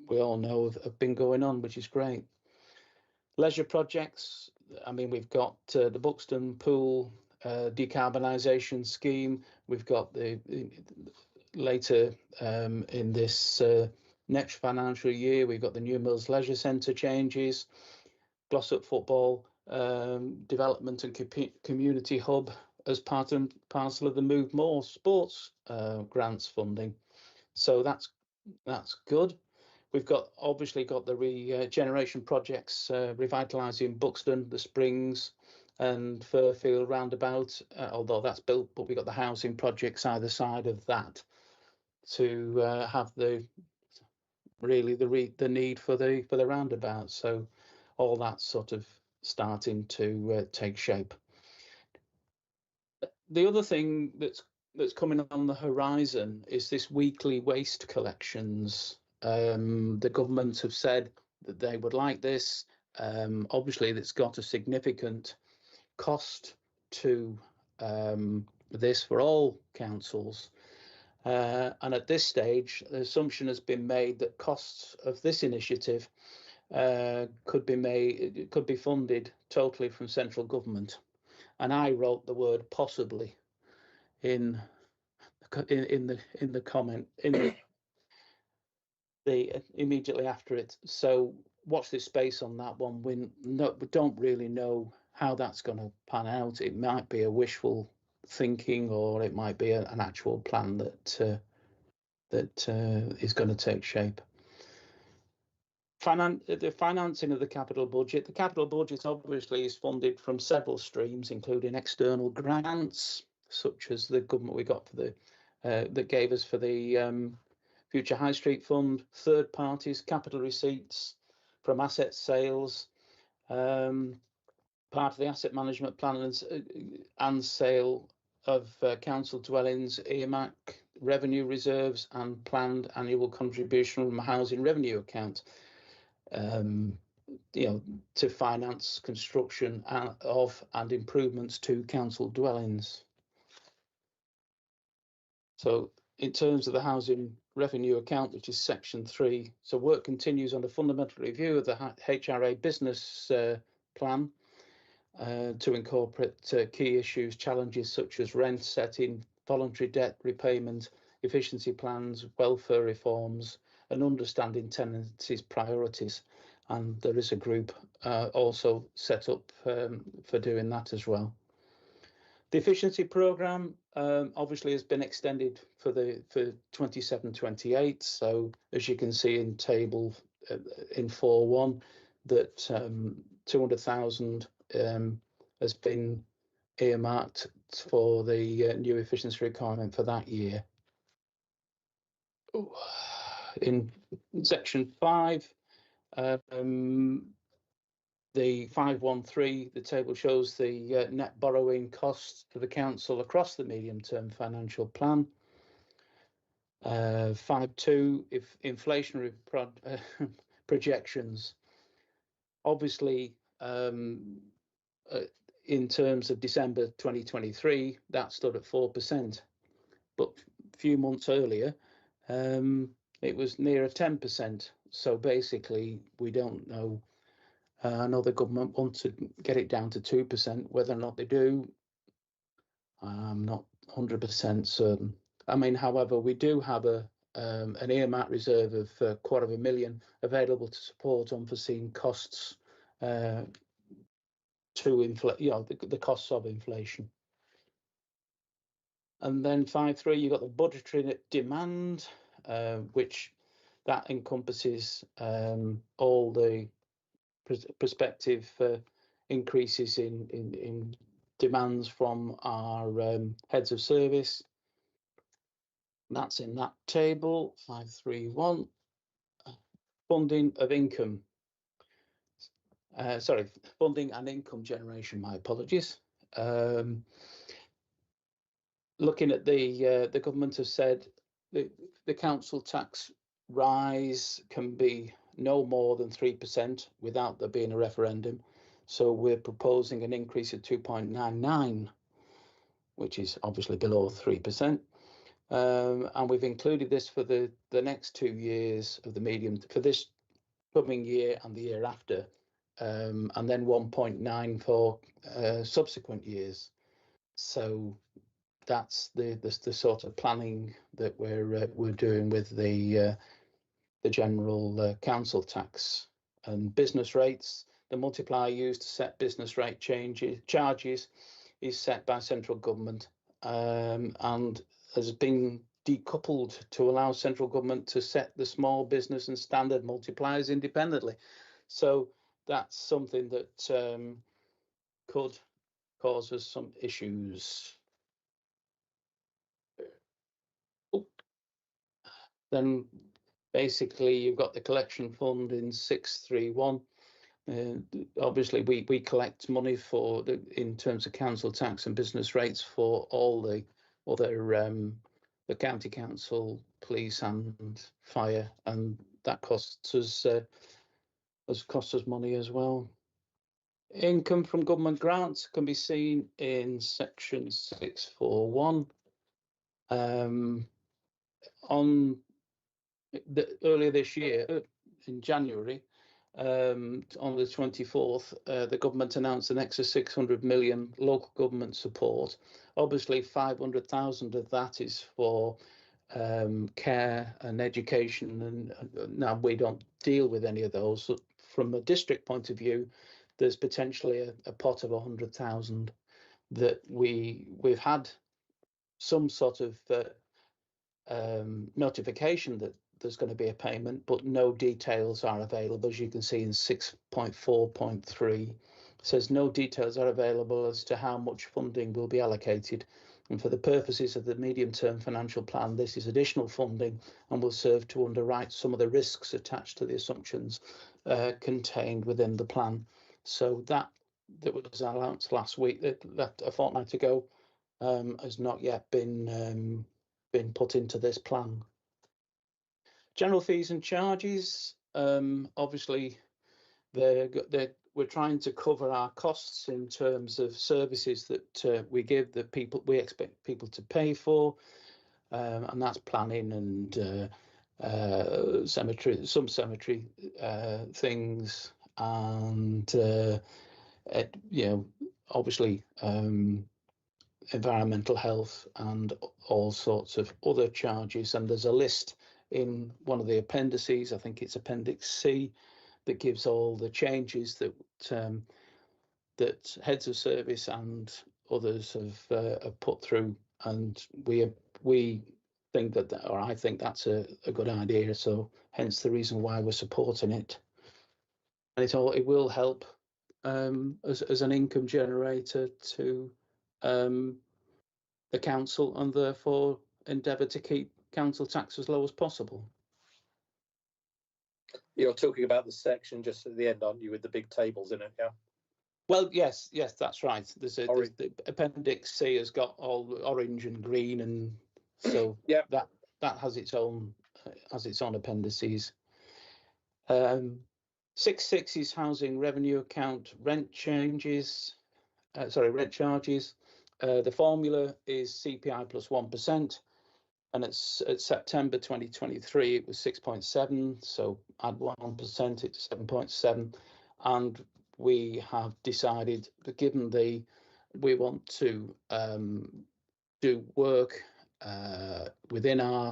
we all know, have been going on, which is great. Leisure projects, I mean, we've got the Buxton Pool decarbonisation scheme. We've got the later in this next financial year, we've got the New Mills Leisure Centre changes, Glossop Football Development and Community Hub as part and parcel of the Move More Sports grants funding. So that's good. We've obviously got the regeneration projects, revitalising Buxton, the Springs and Fairfield roundabout, although that's built, but we've got the housing projects either side of that to have the need for the roundabout. So all that's sort of starting to take shape. The other thing that's coming on the horizon is this weekly waste collections. The government have said that they would like this. Obviously, it's got a significant cost to this for all councils. And at this stage, the assumption has been made that costs of this initiative could be funded totally from central government. And I wrote the word possibly in the comment in the immediately after it. So watch this space on that one. We don't really know how that's going to pan out. It might be a wishful thinking, or it might be an actual plan that is going to take shape. The financing of the capital budget. The capital budget obviously is funded from several streams, including external grants, such as the government we got for the that gave us for the Future High Street Fund, third parties, capital receipts from asset sales, part of the asset management plan and sale of council dwellings, earmark, revenue reserves, and planned annual contribution from a housing revenue account. To finance construction of and improvements to council dwellings. So in terms of the housing revenue account, which is section 3, so work continues on a fundamental review of the HRA business plan to incorporate key issues, challenges such as rent setting, voluntary debt repayment, efficiency plans, welfare reforms, and understanding tenancies priorities. And there is a group also set up for doing that as well. The efficiency programme obviously has been extended for 27-28. So as you can see in table in 4.1, that 200,000 has been earmarked for the new efficiency requirement for that year. In section 5, the 513, the table shows the net borrowing costs for the council across the medium-term financial plan. 5.2, if inflationary projections. Obviously, in terms of December 2023, that stood at 4%, but a few months earlier, it was nearer 10%. So basically, we don't know. I know the government wants to get it down to 2%. Whether or not they do, I'm not 100% certain. I mean, however, we do have an earmark reserve of $250,000 available to support unforeseen costs to the costs of inflation. And then 5.3, you've got the budgetary demand, which that encompasses all the prospective increases in demands from our heads of service. That's in that table, 531. Funding of income. Funding and income generation, my apologies. Looking at the government has said the council tax rise can be no more than 3% without there being a referendum. So we're proposing an increase of 2.99, which is obviously below 3%. And we've included this for the next 2 years of the medium, for this coming year and the year after, and then 1.9 for subsequent years. So that's the sort of planning that we're doing with the general council tax. And business rates, the multiplier used to set business rate charges is set by central government, and has been decoupled to allow central government to set the small business and standard multipliers independently. So that's something that could cause us some issues. Then basically you've got the collection fund in 631. Obviously we collect money for in terms of council tax and business rates for all the other the county council, police and fire, and that costs us has cost us money as well. Income from government grants can be seen in section 641. Earlier this year, in January, on the 24th, the government announced an extra 600 million local government support. Obviously, 500,000 of that is for care and education, and now we don't deal with any of those. So from a district point of view, there's potentially a pot of 100,000 that we've had some sort of notification that there's going to be a payment, but no details are available. As you can see in 6.4.3, says no details are available as to how much funding will be allocated. And for the purposes of the medium-term financial plan, this is additional funding and will serve to underwrite some of the risks attached to the assumptions contained within the plan. So that was announced last week, that a fortnight ago, has not yet been put into this plan. General fees and charges, obviously, we're trying to cover our costs in terms of services that we give, that we expect people to pay for, and that's planning and cemetery, some cemetery things, and obviously environmental health and all sorts of other charges. And there's a list in one of the appendices, I think it's Appendix C, that gives all the changes that that heads of service and others have put through, and we think that, or I think that's a good idea. So hence the reason why we're supporting it, and it will help as an income generator to the council, and therefore endeavour to keep council tax as low as possible. You're talking about the section just at the end, aren't you, with the big tables in it? Yeah. Well, yes, that's right. The Appendix C has got all orange and green, and so yeah, that has its own appendices. 6.6 is housing revenue account rent changes. Rent charges. The formula is CPI plus 1%, and it's at September 2023 it was 6.7, so add 1%, it's 7.7, and we have decided that given we want to do work within our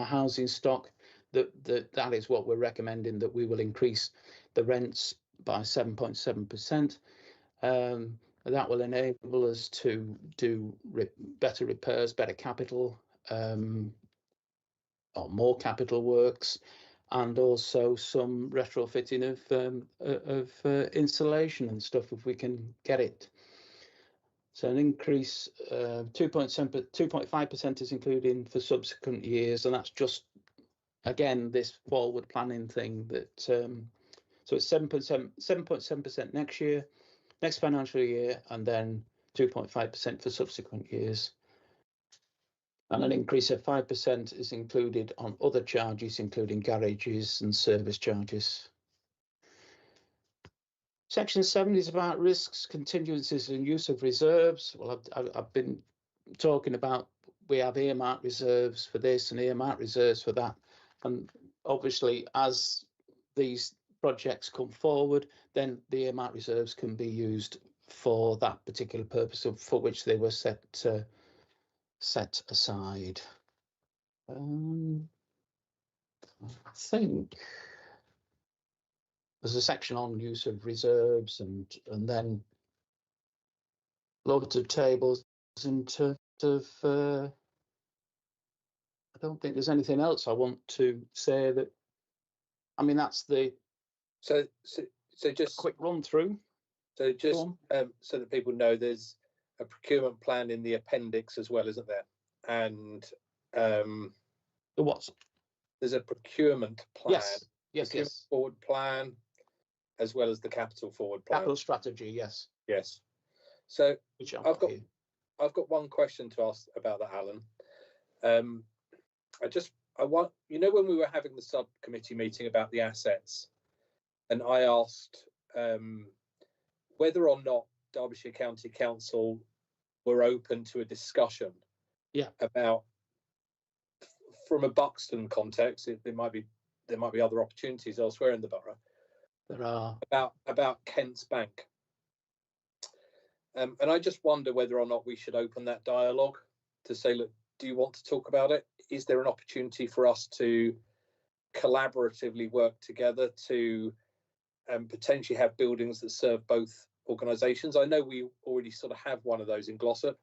housing stock, that is what we're recommending, that we will increase the rents by 7.7%. That will enable us to do better repairs, better capital, or more capital works, and also some retrofitting of insulation and stuff if we can get it. So an increase, 2.5% is included for subsequent years, and that's just, again, this forward planning thing that, so it's 7.7% next year, next financial year, and then 2.5% for subsequent years. And an increase of 5% is included on other charges, including garages and service charges. Section 7 is about risks, contingencies and use of reserves. Well, I've been talking about, we have earmarked reserves for this and earmarked reserves for that. And obviously, as these projects come forward, then the earmarked reserves can be used for that particular purpose for which they were set aside. I think there's a section on use of reserves, and then loads of tables in terms of. I don't think there's anything else I want to say. That, I mean, that's the. So just quick run through. So just so that people know, there's a procurement plan in the appendix as well, isn't there? And the what? There's a procurement plan. Yes. Forward plan, as well as the capital forward plan. Capital strategy, yes. Yes. So which I've got one question to ask about that, Alan. I want, you know, when we were having the subcommittee meeting about the assets, and I asked whether or not Derbyshire County Council were open to a discussion about, from a Buxton context, there might be other opportunities elsewhere in the borough. There are about Kent's Bank, and I just wonder whether or not we should open that dialogue to say, look, do you want to talk about it? Is there an opportunity for us to collaboratively work together to potentially have buildings that serve both organisations? I know we already sort of have one of those in Glossop,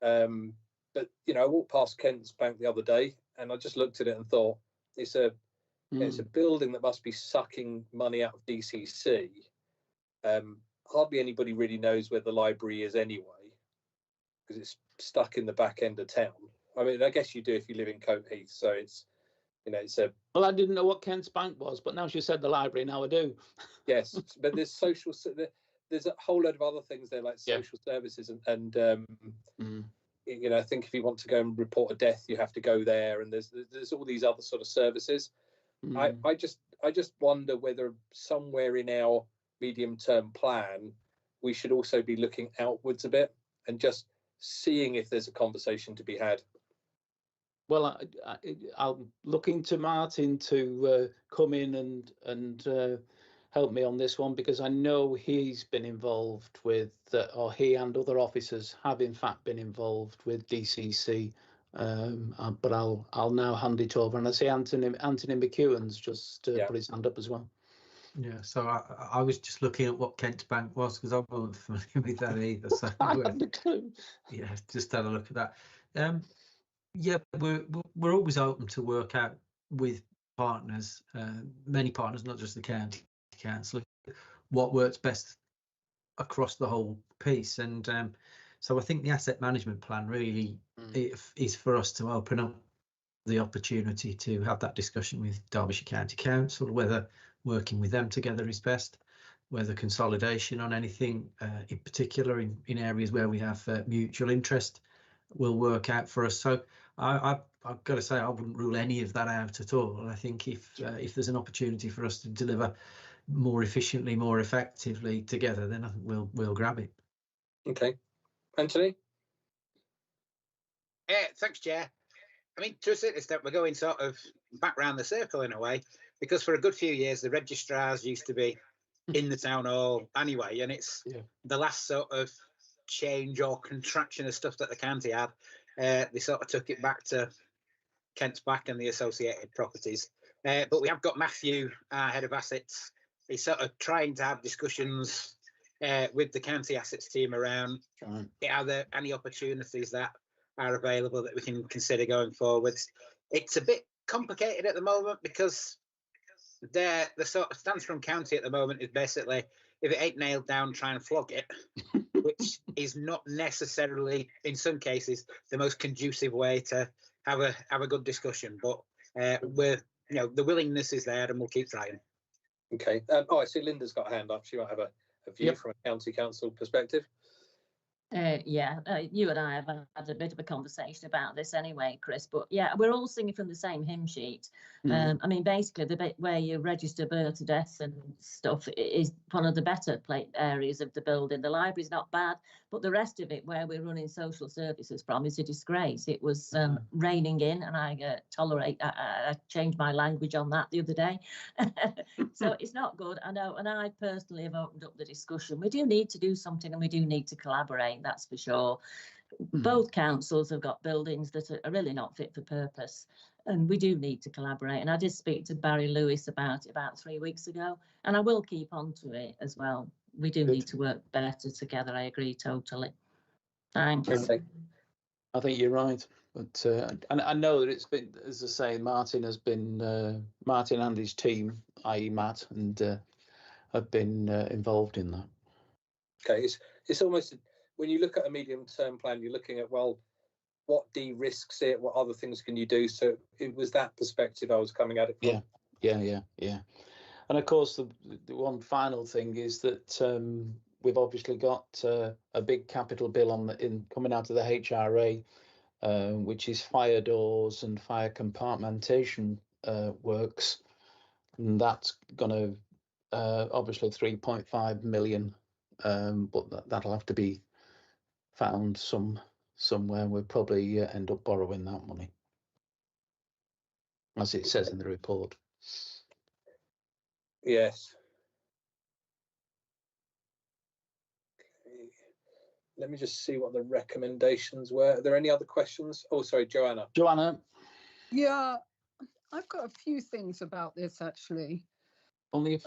but you know, I walked past Kent's Bank the other day and I just looked at it and thought, it's a building that must be sucking money out of DCC. Hardly anybody really knows where the library is anyway, because it's stuck in the back end of town. I mean, I guess you do if you live in Coat Heath, so it's, you know, it's a... Well, I didn't know what Kent's Bank was, but now she said the library, now I do. Yes, but there's there's a whole load of other things there, like social services and you know, I think if you want to go and report a death, you have to go there, and there's all these other sort of services. I just wonder whether somewhere in our medium-term plan we should also be looking outwards a bit and just seeing if there's a conversation to be had. Well, I'm looking to Martin to come in and help me on this one, because I know he's been involved with, or he and other officers have in fact been involved with DCC. But I'll now hand it over, and I see Anthony McEwen's just put his hand up as well. Yeah, so I was just looking at what Kent's Bank was, because I wasn't familiar with that either. So I had a clue. Yeah, just had a look at that. Yeah, we're always open to work out with partners, many partners, not just the county council, what works best across the whole piece. And so I think the asset management plan really is for us to open up the opportunity to have that discussion with Derbyshire County Council, whether working with them together is best, whether consolidation on anything in particular in areas where we have mutual interest will work out for us. So I've got to say, I wouldn't rule any of that out at all. I think if there's an opportunity for us to deliver more efficiently, more effectively together, then I think we'll grab it. Okay, Anthony. Thanks, Chair. I mean, to a certain extent, we're going sort of back round the circle in a way, because for a good few years the registrars used to be in the town hall anyway, and it's the last sort of change or contraction of stuff that the county had. They sort of took it back to Kent's Bank and the associated properties. But we have got Matthew, our head of assets. He's sort of trying to have discussions with the county assets team around are there any opportunities that are available that we can consider going forwards. It's a bit complicated at the moment, because the sort of stance from county at the moment is basically, if it ain't nailed down, try and flog it, which is not necessarily, in some cases, the most conducive way to have a good discussion. But we're, you know, the willingness is there, and we'll keep trying. Okay. I see Linda's got a hand up. She might have a view from a county council perspective. You and I have had a bit of a conversation about this anyway, Chris, but yeah, we're all singing from the same hymn sheet. I mean, basically the bit where you register birth, death and stuff is one of the better areas of the building. The library's not bad, but the rest of it, where we're running social services from, is a disgrace. It was raining in, and I changed my language on that the other day. So it's not good, I know, and I personally have opened up the discussion. We do need to do something, and we do need to collaborate, that's for sure. Both councils have got buildings that are really not fit for purpose, and we do need to collaborate. And I did speak to Barry Lewis about it about 3 weeks ago, and I will keep on to it as well. We do need to work better together. I agree totally. Thanks. I think you're right, but and I know that it's been, as I say, Martin and his team, i.e. Matt, and have been involved in that. Okay, it's almost, when you look at a medium-term plan, you're looking at, well, what de-risks it, what other things can you do? So it was that perspective I was coming at it from. Yeah. And of course, the one final thing is that we've obviously got a big capital bill coming out of the HRA, which is fire doors and fire compartmentation works, and that's going to obviously 3.5 million but that'll have to be found somewhere. We'll probably end up borrowing that money, as it says in the report. Yes. Let me just see what the recommendations were. Are there any other questions? Oh, sorry, Joanna. Joanna. Yeah, I've got a few things about this actually. Only if...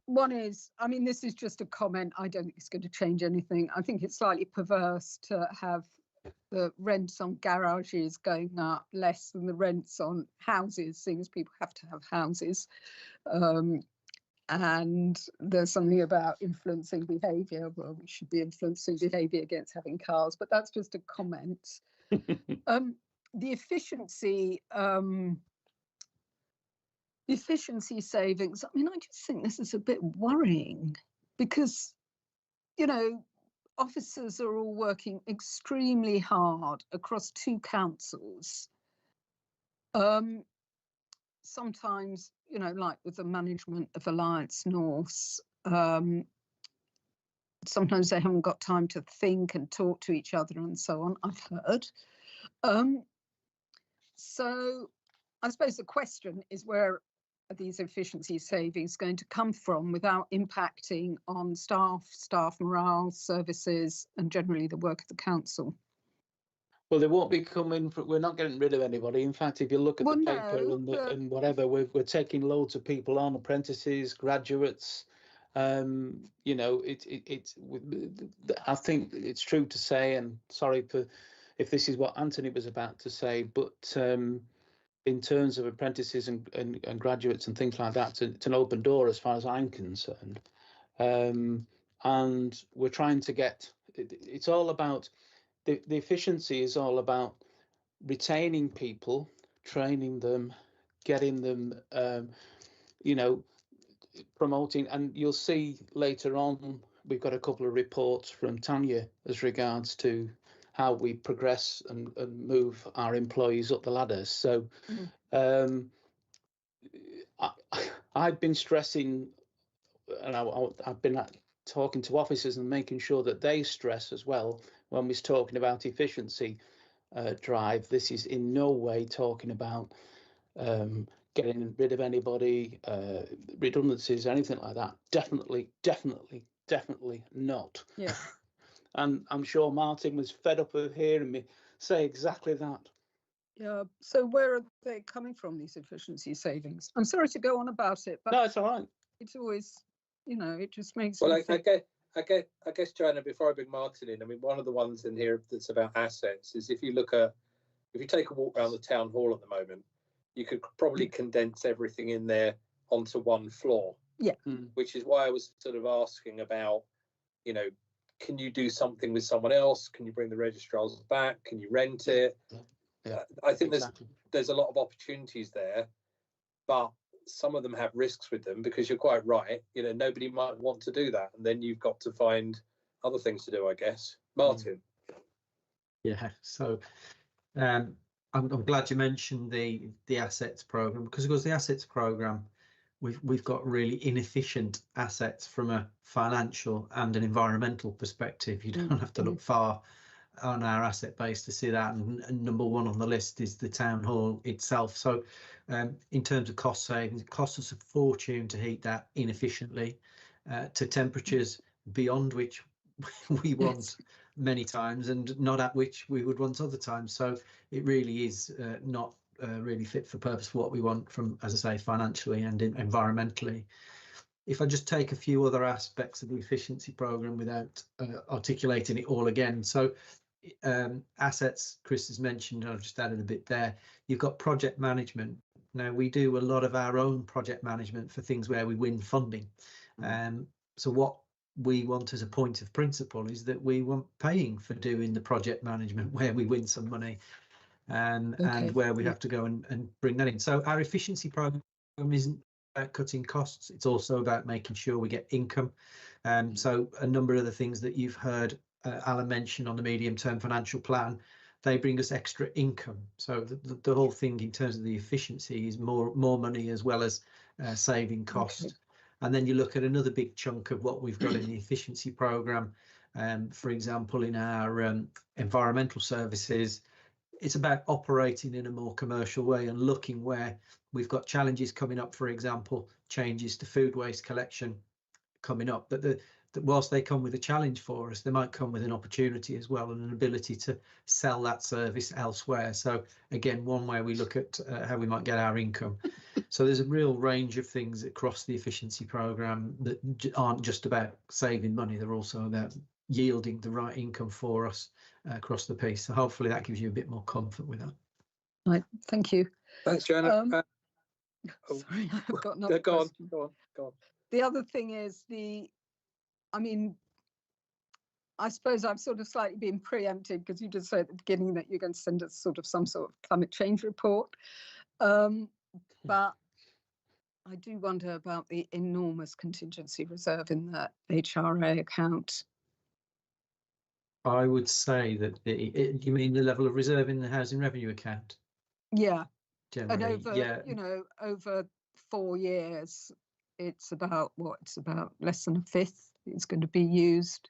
One is, I mean, this is just a comment. I don't think it's going to change anything. I think it's slightly perverse to have the rents on garages going up less than the rents on houses, seeing as people have to have houses. And there's something about influencing behaviour. Well, we should be influencing behaviour against having cars, but that's just a comment. The efficiency savings, I mean, I just think this is a bit worrying because, you know, officers are all working extremely hard across 2 councils. Sometimes, you know, like with the management of Alliance North, sometimes they haven't got time to think and talk to each other and so on, I've heard. So I suppose the question is, where are these efficiency savings going to come from without impacting on staff morale, services, and generally the work of the council? Well, they won't be coming. We're not getting rid of anybody. In fact, if you look at the paper and whatever, we're taking loads of people on, apprentices, graduates. You know, I think it's true to say, and sorry if this is what Anthony was about to say, but in terms of apprentices and graduates and things like that, it's an open door as far as I'm concerned. And we're trying to get. It's all about. The efficiency is all about retaining people, training them, getting them, you know, promoting. And you'll see later on, we've got a couple of reports from Tanya as regards to how we progress and move our employees up the ladder. So I've been stressing, and I've been talking to officers and making sure that they stress as well when we're talking about efficiency drive. This is in no way talking about getting rid of anybody, redundancies, anything like that. Definitely not. Yeah. And I'm sure Martin was fed up of hearing me say exactly that. Yeah. So where are they coming from, these efficiency savings? I'm sorry to go on about it, but no, it's all right. It's always, you know, it just makes. Well, I guess, Joanna, before I bring Martin in, I mean, one of the ones in here that's about assets is if you take a walk around the town hall at the moment, you could probably condense everything in there onto one floor. Yeah. Which is why I was sort of asking about, you know, can you do something with someone else? Can you bring the registrars back? Can you rent it? Yeah, I think there's a lot of opportunities there, but some of them have risks with them, because you're quite right. You know, nobody might want to do that, and then you've got to find other things to do, I guess. Martin. Yeah. So I'm glad you mentioned the assets program, because of course the assets program, we've got really inefficient assets from a financial and an environmental perspective. You don't have to look far on our asset base to see that, and number one on the list is the town hall itself. So in terms of cost savings, it costs us a fortune to heat that inefficiently to temperatures beyond which we want many times, and not at which we would want other times. So it really is not really fit for purpose for what we want from, as I say, financially and environmentally. If I just take a few other aspects of the efficiency program without articulating it all again. So assets, Chris has mentioned, I've just added a bit there. You've got project management. Now, we do a lot of our own project management for things where we win funding. So what we want as a point of principle is that we want paying for doing the project management where we win some money, and where we have to go and bring that in. So our efficiency program isn't about cutting costs, it's also about making sure we get income. So a number of the things that you've heard Alan mention on the medium-term financial plan, they bring us extra income. So the whole thing in terms of the efficiency is more money as well as saving cost. And then you look at another big chunk of what we've got in the efficiency programme. For example, in our environmental services, it's about operating in a more commercial way and looking where we've got challenges coming up, for example, changes to food waste collection coming up, but whilst they come with a challenge for us, they might come with an opportunity as well and an ability to sell that service elsewhere. So again, one way we look at how we might get our income. So there's a real range of things across the efficiency programme that aren't just about saving money, they're also about yielding the right income for us across the piece. So hopefully that gives you a bit more comfort with that. Right, thank you. Thanks, Joanna. Sorry, I've got another question. Go on. The other thing is I suppose I've sort of slightly been preempted because you just said at the beginning that you're going to send us some sort of climate change report. But I do wonder about the enormous contingency reserve in the HRA account. I would say that you mean the level of reserve in the housing revenue account? Yeah. Generally, and over, yeah. Over 4 years, it's about less than a fifth is going to be used.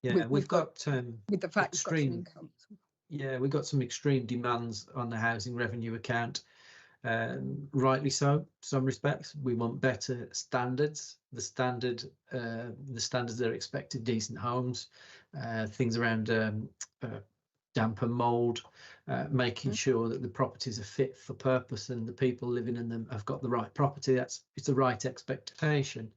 Yeah, we've got with the fact extreme income. Yeah, we've got some extreme demands on the housing revenue account. Rightly so, in some respects. We want better standards. The standards that are expected, decent homes, things around damp and mould, making sure that the properties are fit for purpose and the people living in them have got the right property. It's the right expectation.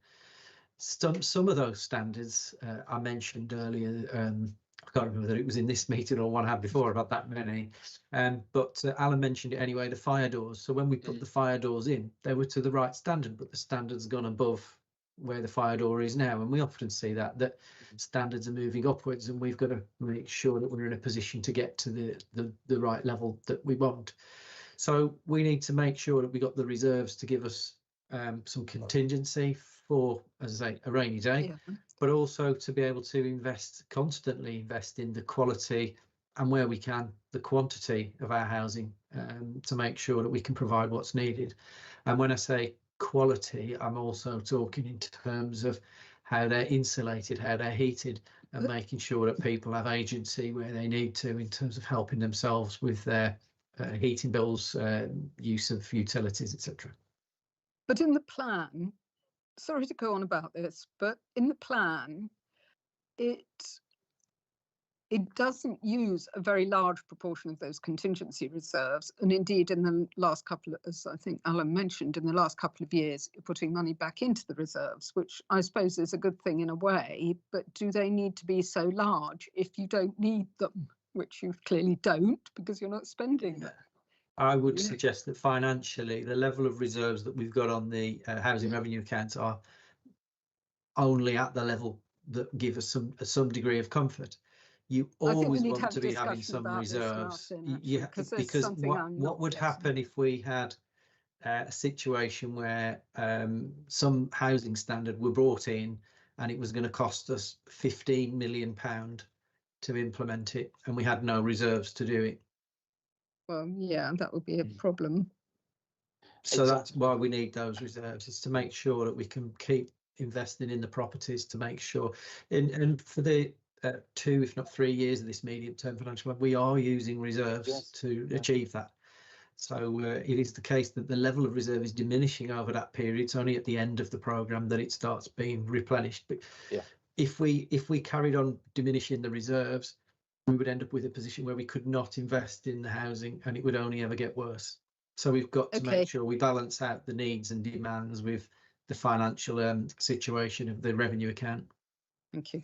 Some of those standards I mentioned earlier. I can't remember whether it was in this meeting or one I had before about that many, but Alan mentioned it anyway, the fire doors. So when we put the fire doors in, they were to the right standard, but the standard's gone above where the fire door is now. And we often see that standards are moving upwards, and we've got to make sure that we're in a position to get to the right level that we want. So we need to make sure that we got the reserves to give us some contingency for, as I say, a rainy day, but also to be able to constantly invest in the quality and, where we can, the quantity of our housing, to make sure that we can provide what's needed. And when I say quality, I'm also talking in terms of how they're insulated, how they're heated, and making sure that people have agency where they need to in terms of helping themselves with their heating bills, use of utilities, etc. But in the plan, sorry to go on about this, but in the plan, it doesn't use a very large proportion of those contingency reserves. And indeed, in the last couple of, as I think Alan mentioned, in the last couple of years, you're putting money back into the reserves, which I suppose is a good thing in a way. But do they need to be so large if you don't need them, which you clearly don't because you're not spending them? I would suggest that financially, the level of reserves that we've got on the housing revenue accounts are only at the level that give us some degree of comfort. You always want to be having some reserves. Because what would happen if we had a situation where some housing standard were brought in and it was going to cost us £15 million to implement it, and we had no reserves to do it? Well, yeah, that would be a problem. So that's why we need those reserves, is to make sure that we can keep investing in the properties, to make sure, and for the 2, if not 3 years of this medium-term financial plan, we are using reserves to achieve that. So it is the case that the level of reserve is diminishing over that period. It's only at the end of the programme that it starts being replenished. But if we carried on diminishing the reserves, we would end up with a position where we could not invest in the housing, and it would only ever get worse. So we've got to make sure we balance out the needs and demands with the financial situation of the revenue account. Thank you.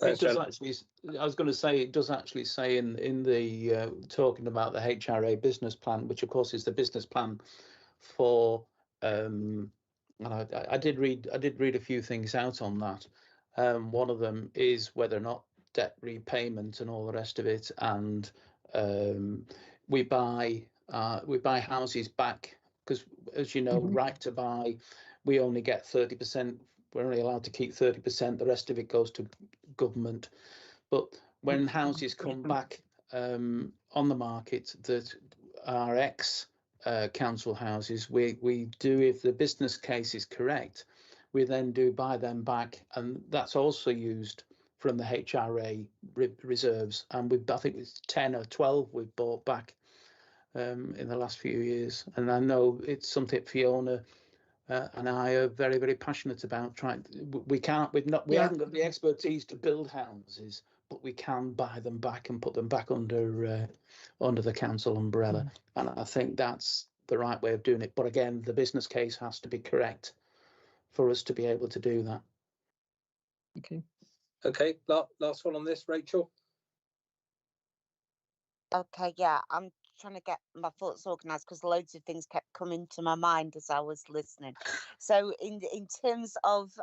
It does actually, I was going to say, it does actually say in the talking about the HRA business plan, which of course is the business plan for. And I did read a few things out on that. One of them is whether or not debt repayment and all the rest of it, and we buy houses back because, as you know, right to buy, we only get 30%. We're only allowed to keep 30%. The rest of it goes to government. But when houses come back on the market that are ex council houses, we do, if the business case is correct, we then do buy them back, and that's also used from the HRA reserves. And I think it's 10 or 12 we've bought back in the last few years. And I know it's something Fiona and I are very, very passionate about. We haven't got the expertise to build houses, but we can buy them back and put them back under the council umbrella. And I think that's the right way of doing it. But again, the business case has to be correct for us to be able to do that. Okay, last one on this, Rachel. Okay, yeah, I'm trying to get my thoughts organised because loads of things kept coming to my mind as I was listening. So in terms of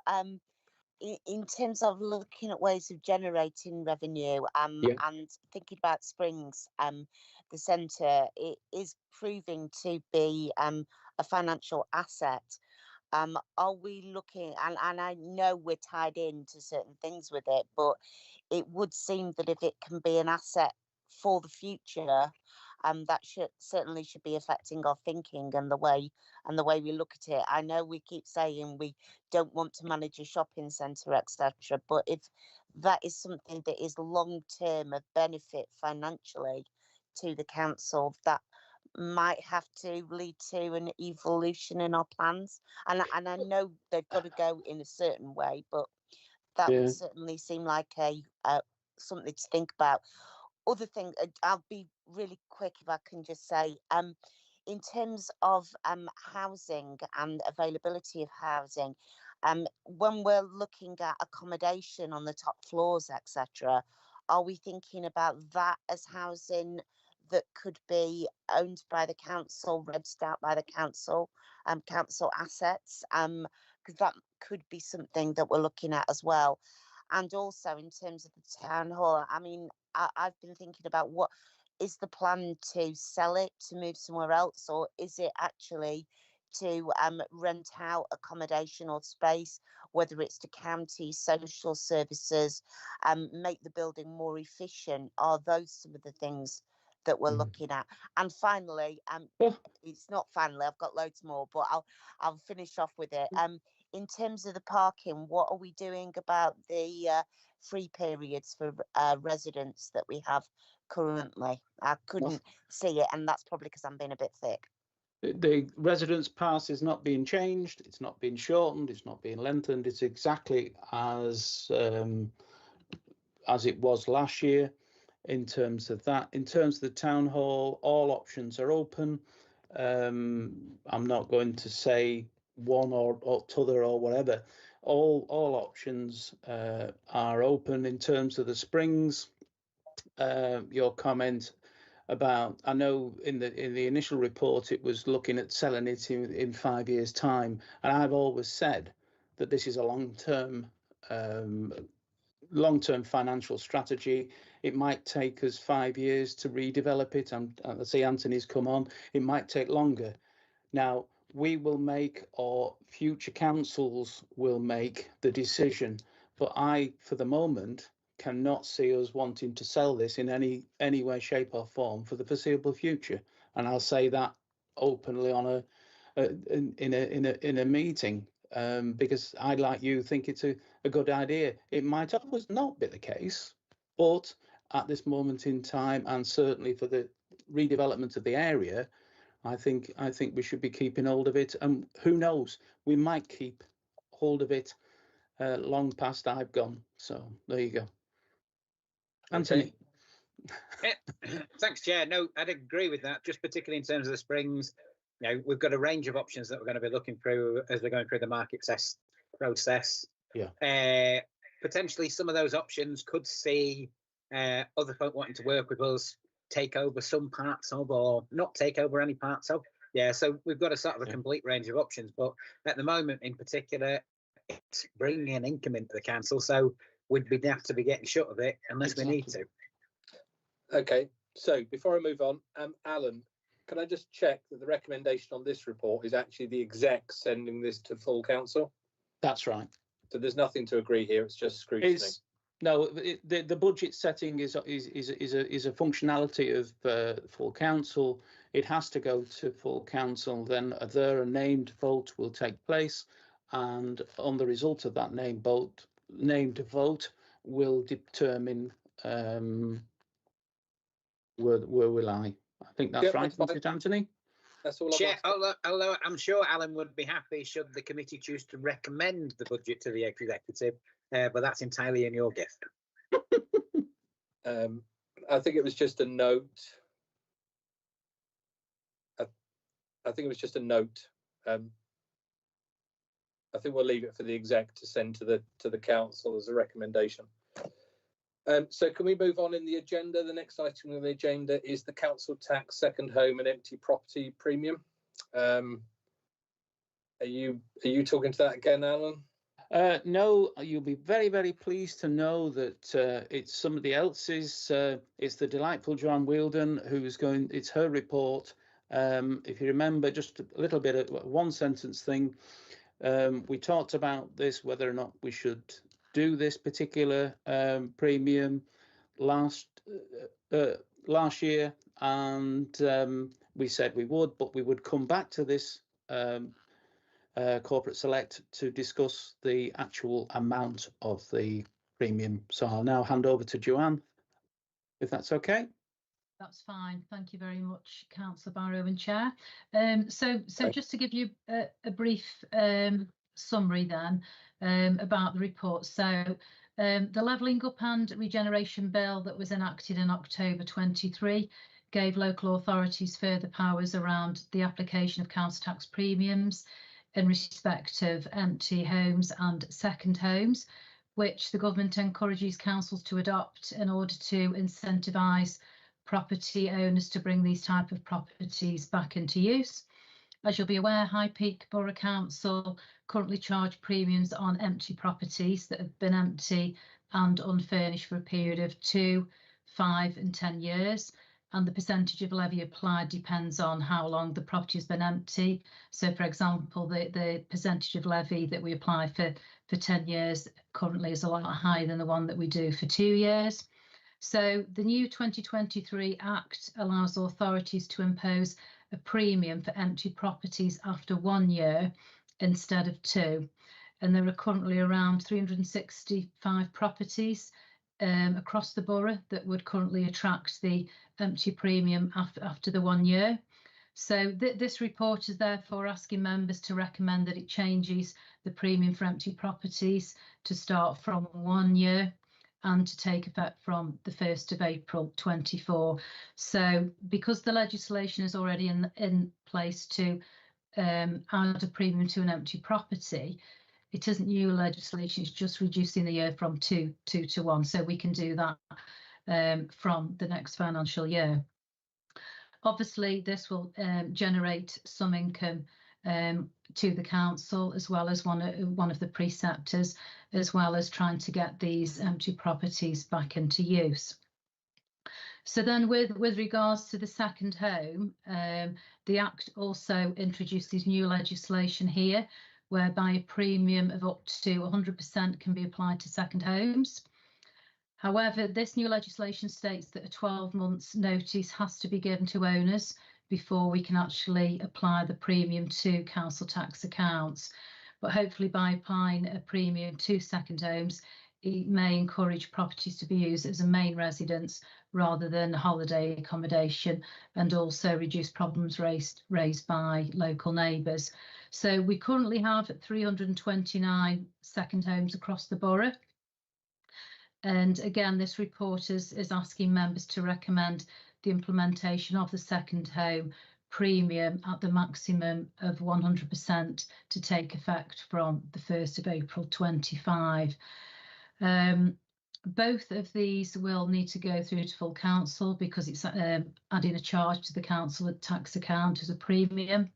looking at ways of generating revenue and thinking about Springs, the centre, it is proving to be a financial asset. Are we looking, and I know we're tied into certain things with it, but it would seem that if it can be an asset for the future, that certainly should be affecting our thinking and the way we look at it. I know we keep saying we don't want to manage a shopping centre, etc., but if that is something that is long term of benefit financially to the council, that might have to lead to an evolution in our plans. And I know they've got to go in a certain way, but that would certainly seem like something to think about. Other thing, I'll be really quick if I can just say, in terms of housing and availability of housing, when we're looking at accommodation on the top floors, etc., are we thinking about that as housing that could be owned by the council, rented out by the council, council assets? Because that could be something that we're looking at as well. And also in terms of the town hall, I mean, I've been thinking about what is the plan to sell it, to move somewhere else, or is it actually to rent out accommodation or space, whether it's to county social services, make the building more efficient? Are those some of the things that we're looking at? And finally, it's not finally, I've got loads more, but I'll finish off with it. In terms of the parking, what are we doing about the free periods for residents that we have currently? I couldn't see it, and that's probably because I'm being a bit thick. The residence pass is not being changed. It's not being shortened. It's not being lengthened. It's exactly as it was last year. In terms of that, in terms of the town hall, all options are open. I'm not going to say one or t'other or whatever. All options are open. In terms of the Springs, your comment about, I know in the initial report it was looking at selling it in 5 years' time, and I've always said that this is a long-term financial strategy. It might take us 5 years to redevelop it, and I see Anthony's come on. It might take longer. Now, we will make, or future councils will make the decision, but I, for the moment, cannot see us wanting to sell this in any way, shape or form for the foreseeable future. And I'll say that openly on in a meeting, because I, like you, think it's a good idea. It might always not be the case, but at this moment in time, and certainly for the redevelopment of the area, I think we should be keeping hold of it. And who knows, we might keep hold of it long past I've gone. So there you go. Anthony. Thanks, Chair. No, I'd agree with that, just particularly in terms of the Springs. You know, we've got a range of options that we're going to be looking through as we're going through the market process. Yeah. Potentially some of those options could see other folk wanting to work with us, take over some parts of, or not take over any parts of. Yeah, so we've got a sort of a complete range of options, but at the moment in particular, it's bringing an income into the council, so we'd have to be getting shut of it unless we need to. Okay, so before I move on, Alan, can I just check that the recommendation on this report is actually the exec sending this to full council? That's right. So there's nothing to agree here, it's just scrutiny. No, the budget setting is a functionality of full council. It has to go to full council. Then a named vote will take place, and on the result of that named vote will determine where will lie. I think that's right, isn't it, Anthony? That's all. Chair, although I'm sure Alan would be happy should the committee choose to recommend the budget to the executive, but that's entirely in your gift. I think it was just a note. I think it was just a note. I think we'll leave it for the exec to send to the council as a recommendation. So can we move on in the agenda? The next item on the agenda is the council tax, second home and empty property premium. Are you talking to that again, Alan? No, you'll be very, very pleased to know that it's somebody else's. It's the delightful Joanne Wielden who's going. It's her report. If you remember, just a little bit of one sentence thing. We talked about this, whether or not we should do this particular premium last year, and we said we would, but we would come back to this corporate select to discuss the actual amount of the premium. So I'll now hand over to Joanne, if that's okay. That's fine. Thank you very much, Councillor Barrow and Chair. So just to give you a brief summary then about the report. So the Levelling Up and Regeneration Bill that was enacted in October 23 gave local authorities further powers around the application of council tax premiums in respect of empty homes and second homes, which the government encourages councils to adopt in order to incentivise property owners to bring these type of properties back into use. As you'll be aware, High Peak Borough Council currently charge premiums on empty properties that have been empty and unfurnished for a period of 2, 5 and 10 years. And the percentage of levy applied depends on how long the property has been empty. So, for example, the percentage of levy that we apply for 10 years currently is a lot higher than the one that we do for 2 years. So the new 2023 Act allows authorities to impose a premium for empty properties after 1 year instead of 2. And there are currently around 365 properties across the borough that would currently attract the empty premium after the 1 year. So this report is therefore asking members to recommend that it changes the premium for empty properties to start from 1 year and to take effect from the 1st of April 24. So because the legislation is already in place to add a premium to an empty property, it isn't new legislation, it's just reducing the year from 2 to 1. So we can do that from the next financial year. Obviously, this will generate some income to the council, as well as one of the preceptors, as well as trying to get these empty properties back into use. So then with regards to the second home, the Act also introduces new legislation here, whereby a premium of up to 100% can be applied to second homes. However, this new legislation states that a 12 months notice has to be given to owners before we can actually apply the premium to council tax accounts. But hopefully by applying a premium to second homes, it may encourage properties to be used as a main residence rather than holiday accommodation, and also reduce problems raised by local neighbours. So we currently have 329 second homes across the borough. And again, this report is asking members to recommend the implementation of the second home premium at the maximum of 100% to take effect from the 1st of April 25. Both of these will need to go through to full council because it's adding a charge to the council tax account as a premium.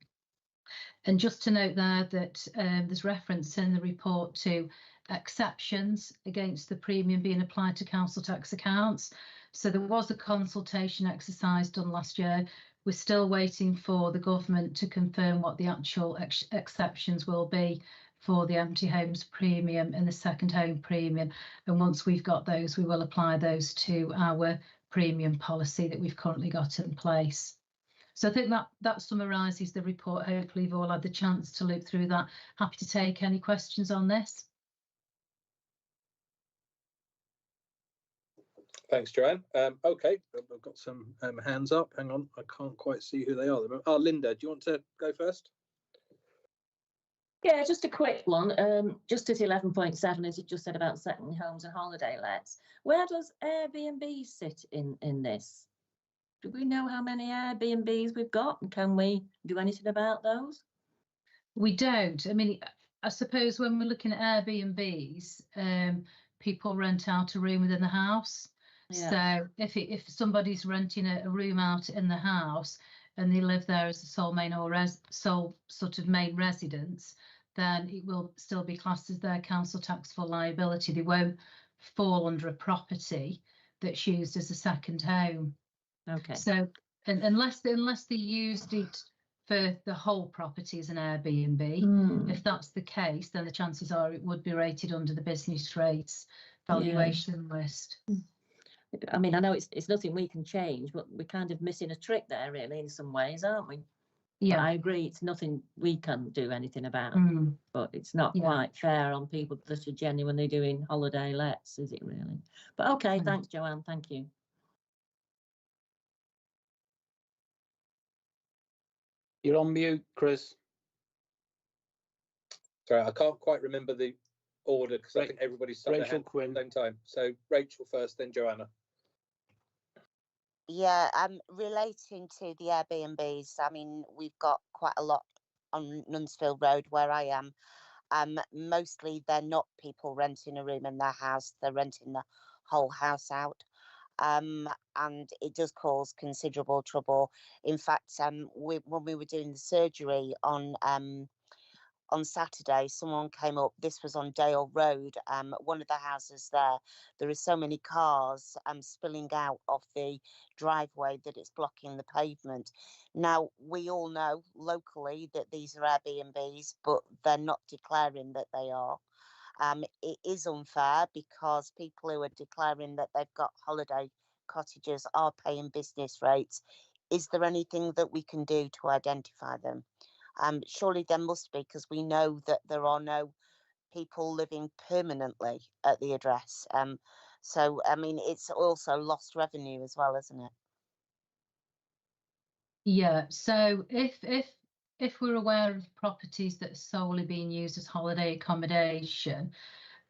And just to note there that there's reference in the report to exceptions against the premium being applied to council tax accounts. So there was a consultation exercise done last year. We're still waiting for the government to confirm what the actual exceptions will be for the empty homes premium and the second home premium. And once we've got those, we will apply those to our premium policy that we've currently got in place. So I think that summarises the report. Hopefully you've all had the chance to look through that. Happy to take any questions on this. Thanks, Joanne. Okay, we've got some hands up. Hang on, I can't quite see who they are. Oh, Linda, do you want to go first? Yeah, just a quick one. Just at 11.7, as you just said about second homes and holiday lets, where does Airbnb sit in this? Do we know how many Airbnbs we've got, and can we do anything about those? We don't. I mean, I suppose when we're looking at Airbnbs, people rent out a room within the house. Yeah. So if somebody's renting a room out in the house and they live there as a sole main or sole sort of main residence, then it will still be classed as their council tax for liability. They won't fall under a property that's used as a second home. Okay. So unless they used it for the whole property as an Airbnb, if that's the case, then the chances are it would be rated under the business rates valuation list. I mean, I know it's nothing we can change, but we're kind of missing a trick there, really, in some ways, aren't we? Yeah, but I agree. It's nothing we can do anything about, but it's not quite fair on people that are genuinely doing holiday lets, is it really? But okay, thanks, Joanne. Thank you. You're on mute, Chris. Sorry, I can't quite remember the order because I think everybody's started at the same time. So Rachel first, then Joanna. Yeah, relating to the Airbnbs, I mean, we've got quite a lot on Nunsfield Road where I am. Mostly they're not people renting a room in their house, they're renting the whole house out. And it does cause considerable trouble. In fact, when we were doing the surgery on Saturday, someone came up, this was on Dale Road, one of the houses there are so many cars spilling out of the driveway that it's blocking the pavement. Now, we all know locally that these are Airbnbs, but they're not declaring that they are. It is unfair because people who are declaring that they've got holiday cottages are paying business rates. Is there anything that we can do to identify them? Surely there must be, because we know that there are no people living permanently at the address. So, I mean, it's also lost revenue as well, isn't it? Yeah, so if we're aware of properties that are solely being used as holiday accommodation,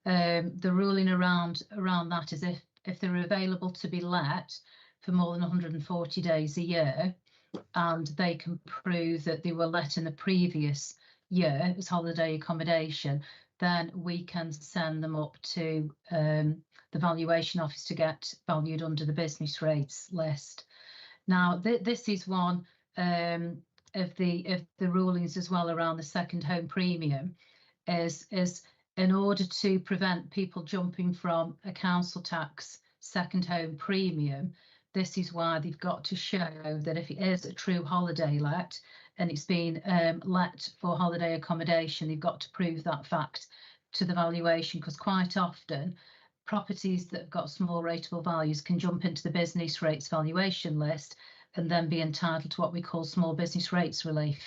the ruling around that is if they're available to be let for more than 140 days a year, and they can prove that they were let in the previous year as holiday accommodation, then we can send them up to the valuation office to get valued under the business rates list. Now, this is one of the rulings as well around the second home premium, is in order to prevent people jumping from a council tax second home premium. This is why they've got to show that if it is a true holiday let and it's been let for holiday accommodation, they've got to prove that fact to the valuation, because quite often properties that have got small rateable values can jump into the business rates valuation list and then be entitled to what we call small business rates relief.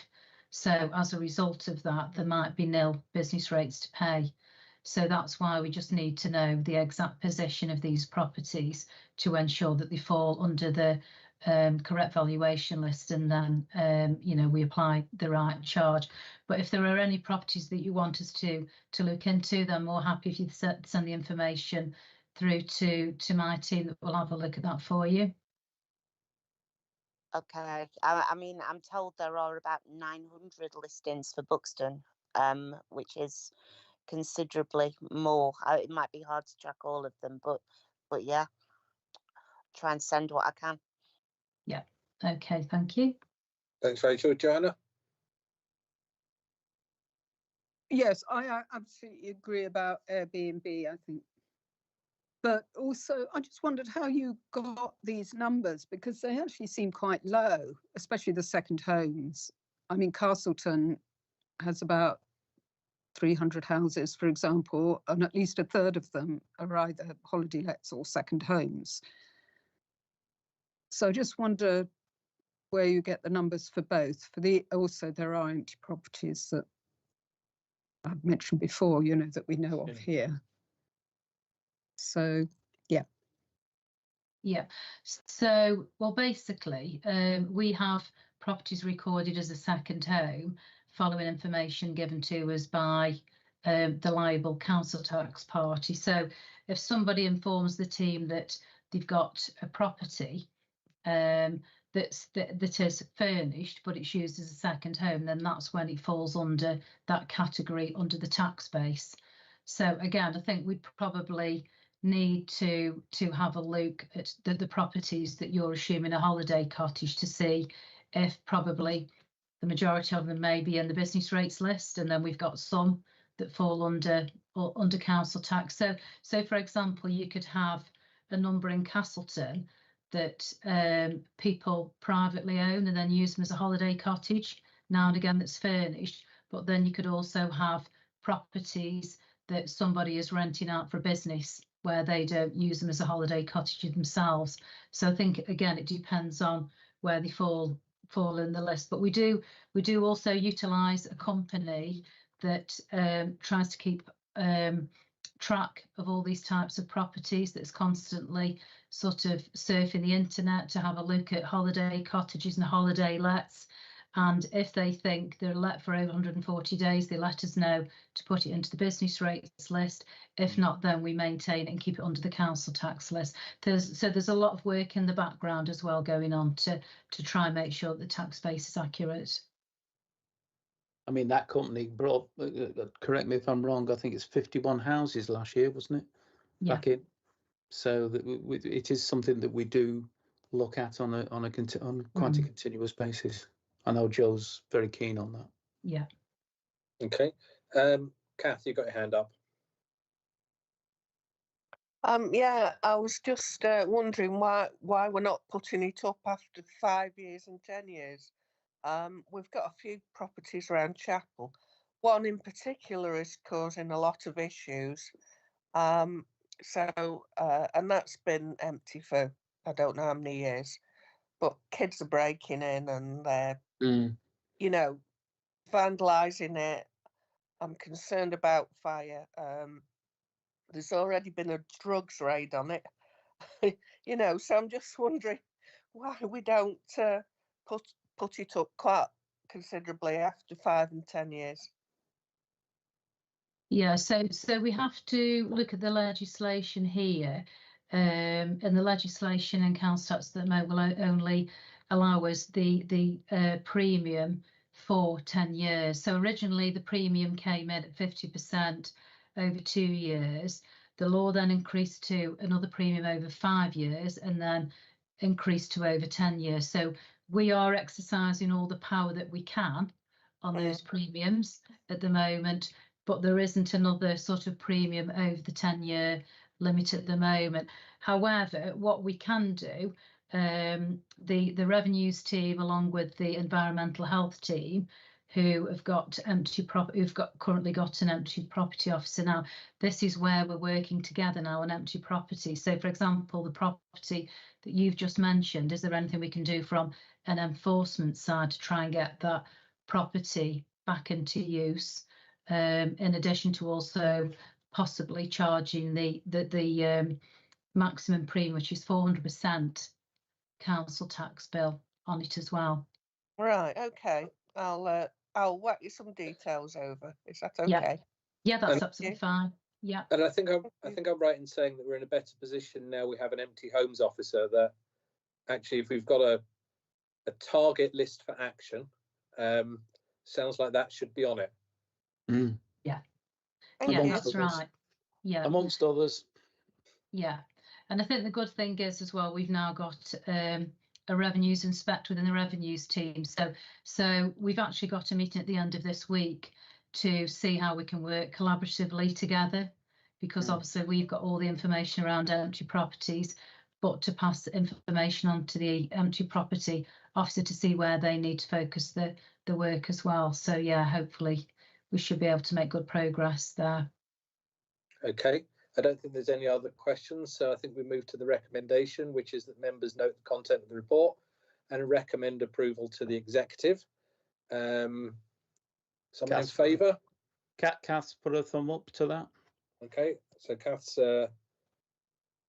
So as a result of that, there might be nil business rates to pay. So that's why we just need to know the exact position of these properties to ensure that they fall under the correct valuation list, and then we apply the right charge. But if there are any properties that you want us to look into, then we're happy if you send the information through to my team that will have a look at that for you. Okay, I mean, I'm told there are about 900 listings for Buxton, which is considerably more. It might be hard to track all of them, but yeah, try and send what I can. Yeah, okay, thank you. Thanks, Rachel. Joanna? Yes, I absolutely agree about Airbnb, I think. But also, I just wondered how you got these numbers, because they actually seem quite low, especially the second homes. I mean, Castleton has about 300 houses, for example, and at least a third of them are either holiday lets or second homes. So I just wonder where you get the numbers for both. Also, there are empty properties that I've mentioned before, you know, that we know of here. So, yeah. Yeah. So, well, basically, we have properties recorded as a second home following information given to us by the liable council tax party. So if somebody informs the team that they've got a property that is furnished, but it's used as a second home, then that's when it falls under that category under the tax base. So again, I think we'd probably need to have a look at the properties that you're assuming a holiday cottage to see if probably the majority of them may be in the business rates list, and then we've got some that fall under council tax. So for example, you could have a number in Castleton that people privately own and then use them as a holiday cottage now and again that's furnished, but then you could also have properties that somebody is renting out for business where they don't use them as a holiday cottage themselves. So I think again it depends on where they fall in the list, but we do also utilise a company that tries to keep track of all these types of properties, that's constantly sort of surfing the internet to have a look at holiday cottages and holiday lets. And if they think they're let for over 140 days, they let us know to put it into the business rates list. If not, then we maintain it and keep it under the council tax list. There's a lot of work in the background as well going on to try and make sure that the tax base is accurate. I mean, that company brought, correct me if I'm wrong, I think it's 51 houses last year, wasn't it? Yeah. Back in. So that it is something that we do look at on quite a continuous basis. I know Joe's very keen on that. Yeah. Okay. Kath, you got your hand up. Yeah, I was just wondering why we're not putting it up after 5 years and 10 years. We've got a few properties around Chapel. One in particular is causing a lot of issues. And that's been empty for I don't know how many years. But kids are breaking in and they're, you know, vandalising it. I'm concerned about fire. There's already been a drugs raid on it, you know, so I'm just wondering why we don't put it up quite considerably after 5 and 10 years. Yeah, so we have to look at the legislation here, and the legislation in council tax that will only allow us the premium for 10 years. So originally the premium came in at 50% over 2 years. The law then increased to another premium over 5 years and then increased to over 10 years. So we are exercising all the power that we can on those premiums at the moment, but there isn't another sort of premium over the 10-year limit at the moment. However, what we can do, the revenues team along with the environmental health team, who have got currently got an empty property officer now. This is where we're working together now on empty property. So, for example, the property that you've just mentioned, is there anything we can do from an enforcement side to try and get that property back into use? In addition to also possibly charging the maximum premium, which is 400% council tax bill on it as well. Right. Okay. I'll whack you some details over. Is that okay? Yeah, that's absolutely fine. Yeah. And I think I'm right in saying that we're in a better position now. We have an empty homes officer that actually, if we've got a target list for action, sounds like that should be on it. Yeah. Yeah, that's right. Yeah. Amongst others. Yeah. And I think the good thing is as well, we've now got a revenues inspector within the revenues team. So we've actually got a meeting at the end of this week to see how we can work collaboratively together, because obviously we've got all the information around empty properties, but to pass the information on to the empty property officer to see where they need to focus the work as well. So yeah, hopefully we should be able to make good progress there. Okay, I don't think there's any other questions, so I think we move to the recommendation, which is that members note the content of the report and recommend approval to the executive. Someone in favour? Kath's put a thumb up to that. Okay, so Kath's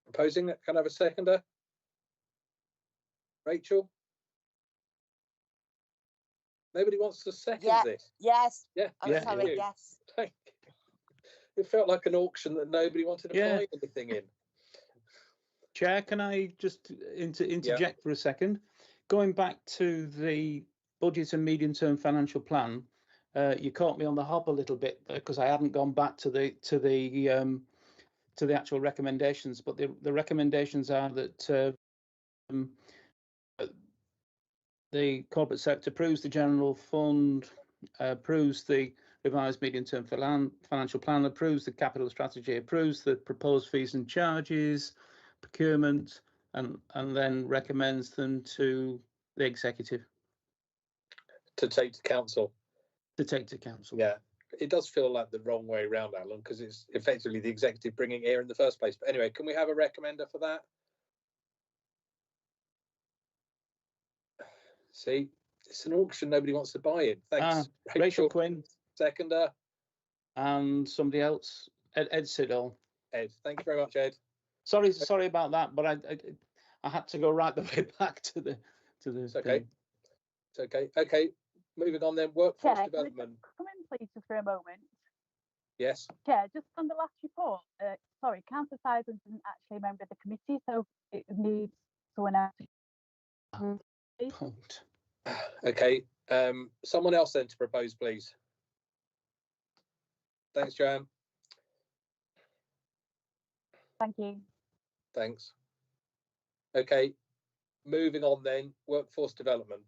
proposing it. Can I have a seconder? Rachel? Nobody wants to second this? Yes. Yeah. Sorry, yes. Thank you. It felt like an auction that nobody wanted to buy anything in. Chair, can I just interject for a second? Going back to the budget and medium-term financial plan, you caught me on the hop a little bit because I hadn't gone back to the actual recommendations. But the recommendations are that the corporate sector approves the general fund, approves the revised medium-term financial plan, approves the capital strategy, approves the proposed fees and charges, procurement, and then recommends them to the executive. To take to council. To take to council. Yeah, it does feel like the wrong way around, Alan, because it's effectively the executive bringing it here in the first place. But anyway, can we have a recommender for that? See, it's an auction nobody wants to buy it. Thanks, Rachel Quinn. Seconder. And somebody else, Ed Siddall. Ed, thank you very much, Ed. Sorry about that, but I had to go right the way back to the. It's okay. It's okay. Okay, moving on then. Workforce development. Come in, please, just for a moment. Yes. Chair, just on the last report. Sorry, Councillor Simon isn't actually a member of the committee, so it needs someone else. Okay. Someone else then to propose, please. Thanks, Joanne. Thank you. Thanks. Okay, moving on then. Workforce development.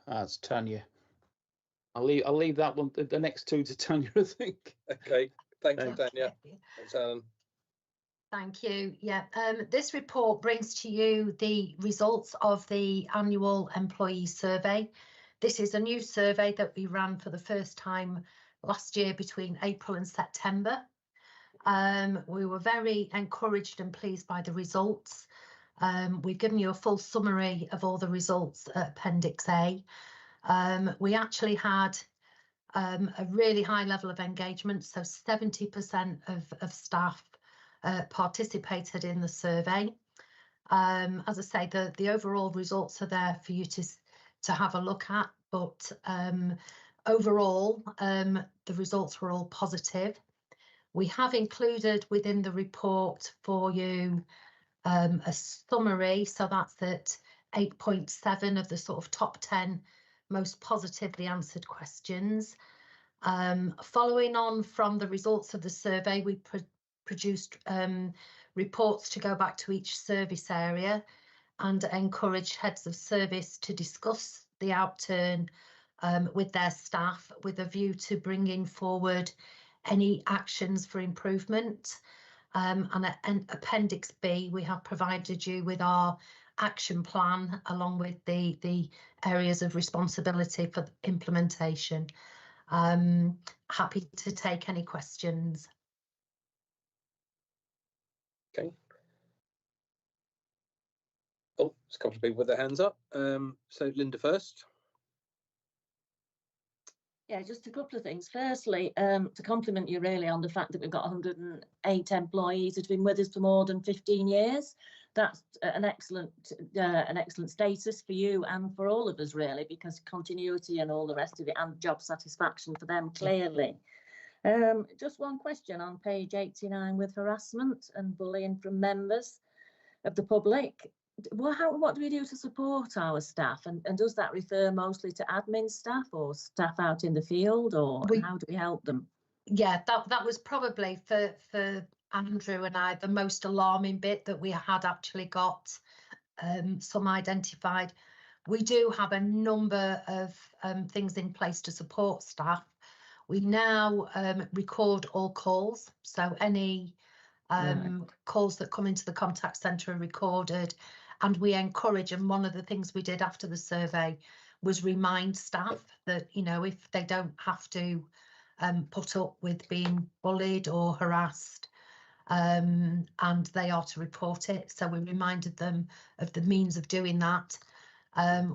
That's Tanya. I'll leave that one. The next two to Tanya, I think. Okay. Thanks, Tanya. Thanks, Alan. Thank you. Yeah, this report brings to you the results of the annual employee survey. This is a new survey that we ran for the first time last year between April and September. We were very encouraged and pleased by the results. We've given you a full summary of all the results at Appendix A. We actually had a really high level of engagement, so 70% of staff participated in the survey. As I say, the overall results are there for you to have a look at, but overall the results were all positive. We have included within the report for you a summary, so that's at 8.7 of the sort of top 10 most positively answered questions. Following on from the results of the survey, we produced reports to go back to each service area and encourage heads of service to discuss the outturn with their staff with a view to bringing forward any actions for improvement. And Appendix B, we have provided you with our action plan along with the areas of responsibility for implementation. Happy to take any questions. Okay. Oh, there's a couple of people with their hands up. So Linda first. Yeah, just a couple of things. Firstly, to compliment you really on the fact that we've got 108 employees that have been with us for more than 15 years. That's an excellent status for you and for all of us really, because continuity and all the rest of it, and job satisfaction for them clearly. Just one question on page 89 with harassment and bullying from members of the public. What do we do to support our staff, and does that refer mostly to admin staff or staff out in the field, or how do we help them? Yeah, that was probably for Andrew and I the most alarming bit, that we had actually got some identified. We do have a number of things in place to support staff. We now record all calls, so any calls that come into the contact centre are recorded, and we encourage, and one of the things we did after the survey was remind staff that, you know, if they don't have to put up with being bullied or harassed, and they are to report it. So we reminded them of the means of doing that.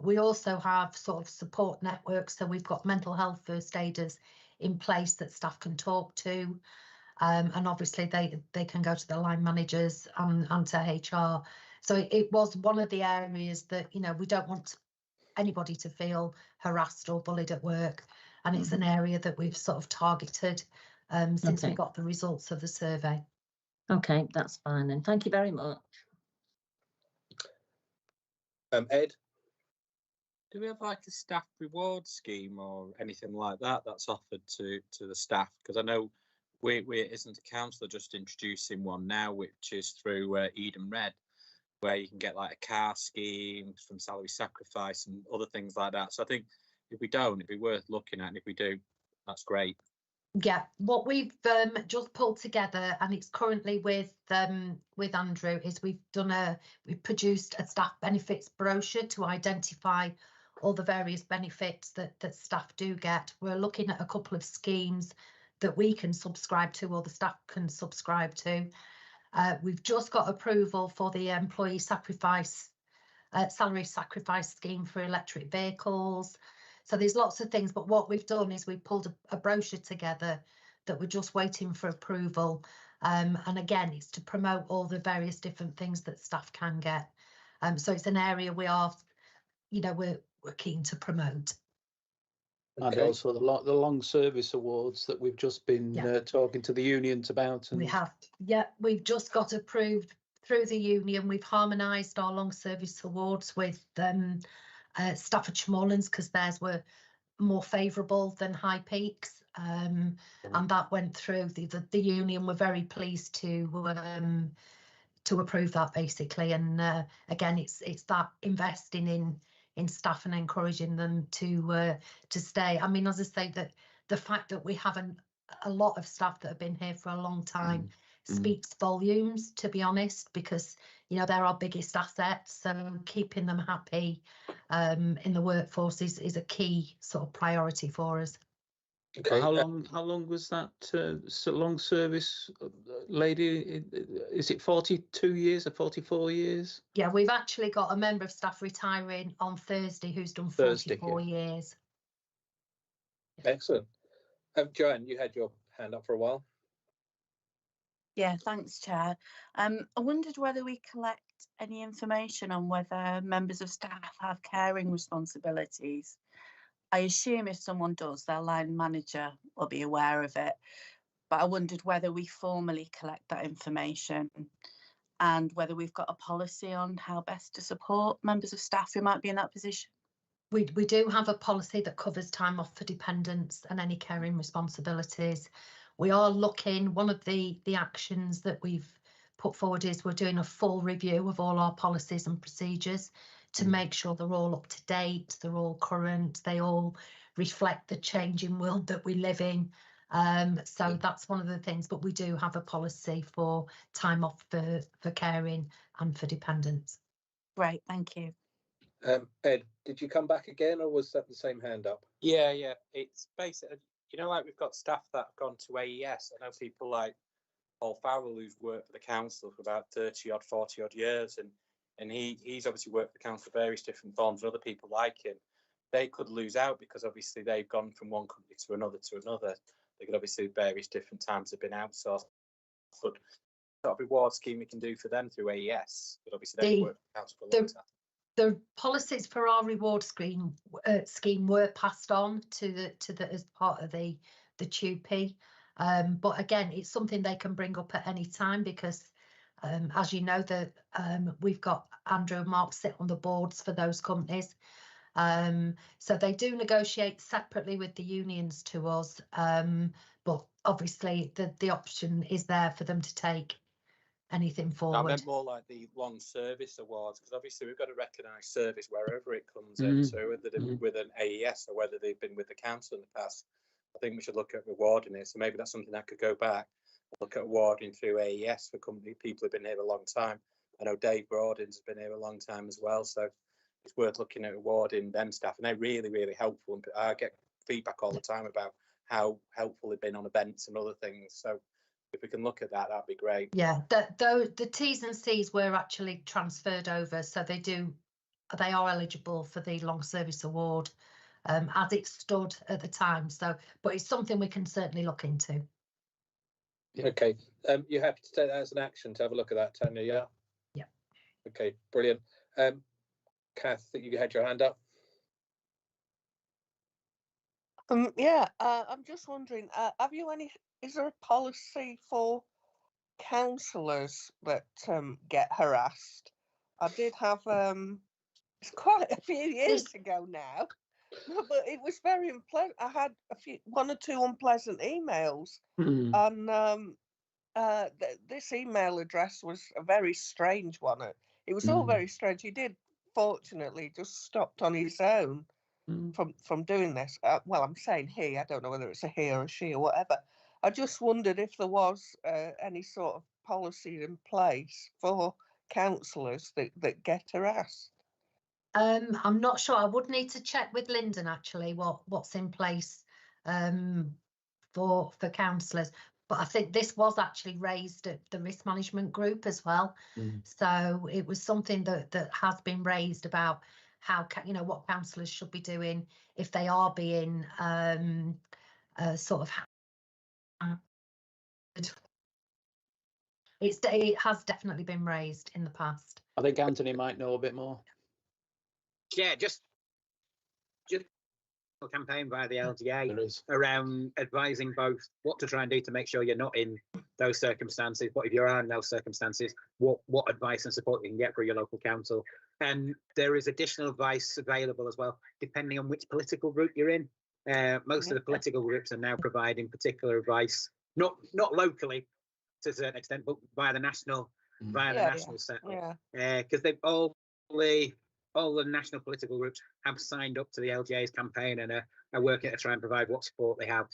We also have sort of support networks. So we've got mental health first aiders in place that staff can talk to. And obviously they can go to the line managers and to HR. So it was one of the areas that, you know, we don't want anybody to feel harassed or bullied at work. And it's an area that we've sort of targeted since we got the results of the survey. Okay, that's fine then. Thank you very much. Ed? Do we have like a staff reward scheme or anything like that that's offered to the staff? Because I know we isn't a council just introducing one now, which is through Eden Red, where you can get like a car scheme from salary sacrifice and other things like that. So I think if we don't, it'd be worth looking at, and if we do, that's great. Yeah, what we've just pulled together, and it's currently with Andrew, is we've produced a staff benefits brochure to identify all the various benefits that staff do get. We're looking at a couple of schemes that we can subscribe to, or the staff can subscribe to. We've just got approval for the employee sacrifice, salary sacrifice scheme for electric vehicles. So there's lots of things, but what we've done is we've pulled a brochure together that we're just waiting for approval. And again, it's to promote all the various different things that staff can get. So it's an area we are, you know, we're keen to promote. And also the long service awards that we've just been talking to the unions about. And... We have, we've just got approved through the union. We've harmonised our long service awards with Staffordshire Moorlands, because theirs were more favourable than High Peaks, and that went through. The union were very pleased to approve that, basically. And again, it's that investing in staff and encouraging them to stay. I mean, as I say, that the fact that we have a lot of staff that have been here for a long time speaks volumes, to be honest, because, you know, they're our biggest assets. So keeping them happy in the workforce is a key sort of priority for us. Okay. How long was that long service lady? Is it 42 years or 44 years? Yeah, we've actually got a member of staff retiring on Thursday who's done 44 years. Excellent. Joanne, you had your hand up for a while. Yeah, thanks, Chair. I wondered whether we collect any information on whether members of staff have caring responsibilities. I assume if someone does, their line manager will be aware of it. But I wondered whether we formally collect that information and whether we've got a policy on how best to support members of staff who might be in that position. We do have a policy that covers time off for dependents and any caring responsibilities. We are looking, one of the actions that we've put forward is we're doing a full review of all our policies and procedures to make sure they're all up to date, they're all current, they all reflect the changing world that we live in. So that's one of the things, but we do have a policy for time off for caring and for dependents. Great, thank you. Ed, did you come back again, or was that the same hand up? Yeah, it's basically, you know, like we've got staff that have gone to AES. I know people like Paul Farrell, who's worked for the council for about 30 odd, 40 odd years, and he's obviously worked for the council for various different forms, and other people like him, they could lose out because obviously they've gone from one company to another. They could obviously various different times have been outsourced. But sort of reward scheme we can do for them through AES, but obviously they've worked for the council for a long time. The policies for our reward scheme were passed on to the as part of the TUPE, but again, it's something they can bring up at any time because, as you know, we've got Andrew and Mark sit on the boards for those companies, so they do negotiate separately with the unions to us, but obviously the option is there for them to take anything forward. I meant more like the long service awards, because obviously we've got to recognise service wherever it comes in. So whether they're with an AES or whether they've been with the council in the past, I think we should look at rewarding it. So maybe that's something that could go back. Look at awarding through AES for people who've been here a long time. I know Dave Broadens has been here a long time as well. So it's worth looking at awarding them staff, and they're really, really helpful. And I get feedback all the time about how helpful they've been on events and other things. So if we can look at that, that'd be great. Yeah, the T's and C's were actually transferred over, so they are eligible for the long service award as it stood at the time. So, but it's something we can certainly look into. Okay, you're happy to take that as an action to have a look at that, Tanya? Yeah. Yeah. Okay, brilliant. Kath, I think you had your hand up. Yeah, I'm just wondering, is there a policy for councillors that get harassed? I did have, it's quite a few years ago now, but it was very unpleasant. I had one or two unpleasant emails, and this email address was a very strange one. It was all very strange. He did, fortunately, just stopped on his own from doing this. Well, I'm saying he, I don't know whether it's a he or a she or whatever. I just wondered if there was any sort of policy in place for councillors that get harassed. I'm not sure. I would need to check with Lyndon actually what's in place for councillors. But I think this was actually raised at the risk management group as well. So it was something that has been raised about how what councillors should be doing if they are being sort of. It has definitely been raised in the past. I think Anthony might know a bit more. Yeah, just a campaign by the LGA around advising both what to try and do to make sure you're not in those circumstances, but if you are in those circumstances, what advice and support you can get from your local council. And there is additional advice available as well, depending on which political group you're in. Most of the political groups are now providing particular advice, not locally to a certain extent, but via the national setup. Because they've all the national political groups have signed up to the LGA's campaign and are working to try and provide what support they have.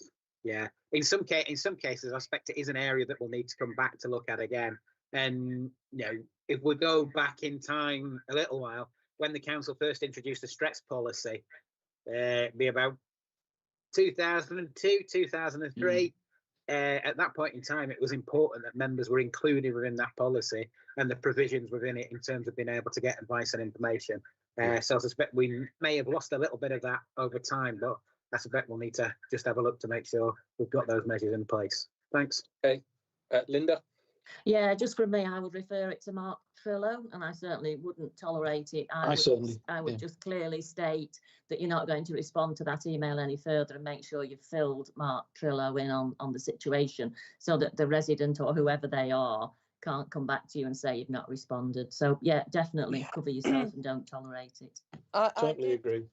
Yeah, in some cases, I suspect it is an area that we'll need to come back to look at again. And if we go back in time a little while, when the council first introduced the STREX policy, be about 2002, 2003. At that point in time, it was important that members were included within that policy and the provisions within it in terms of being able to get advice and information. So I suspect we may have lost a little bit of that over time, but I suspect we'll need to just have a look to make sure we've got those measures in place. Thanks. Okay, Linda? Yeah, just from me, I would refer it to Mark Trillo, and I certainly wouldn't tolerate it. I would just clearly state that you're not going to respond to that email any further, and make sure you've filled Mark Trillo in on the situation so that the resident or whoever they are can't come back to you and say you've not responded. So yeah, definitely cover yourself and don't tolerate it. I totally agree.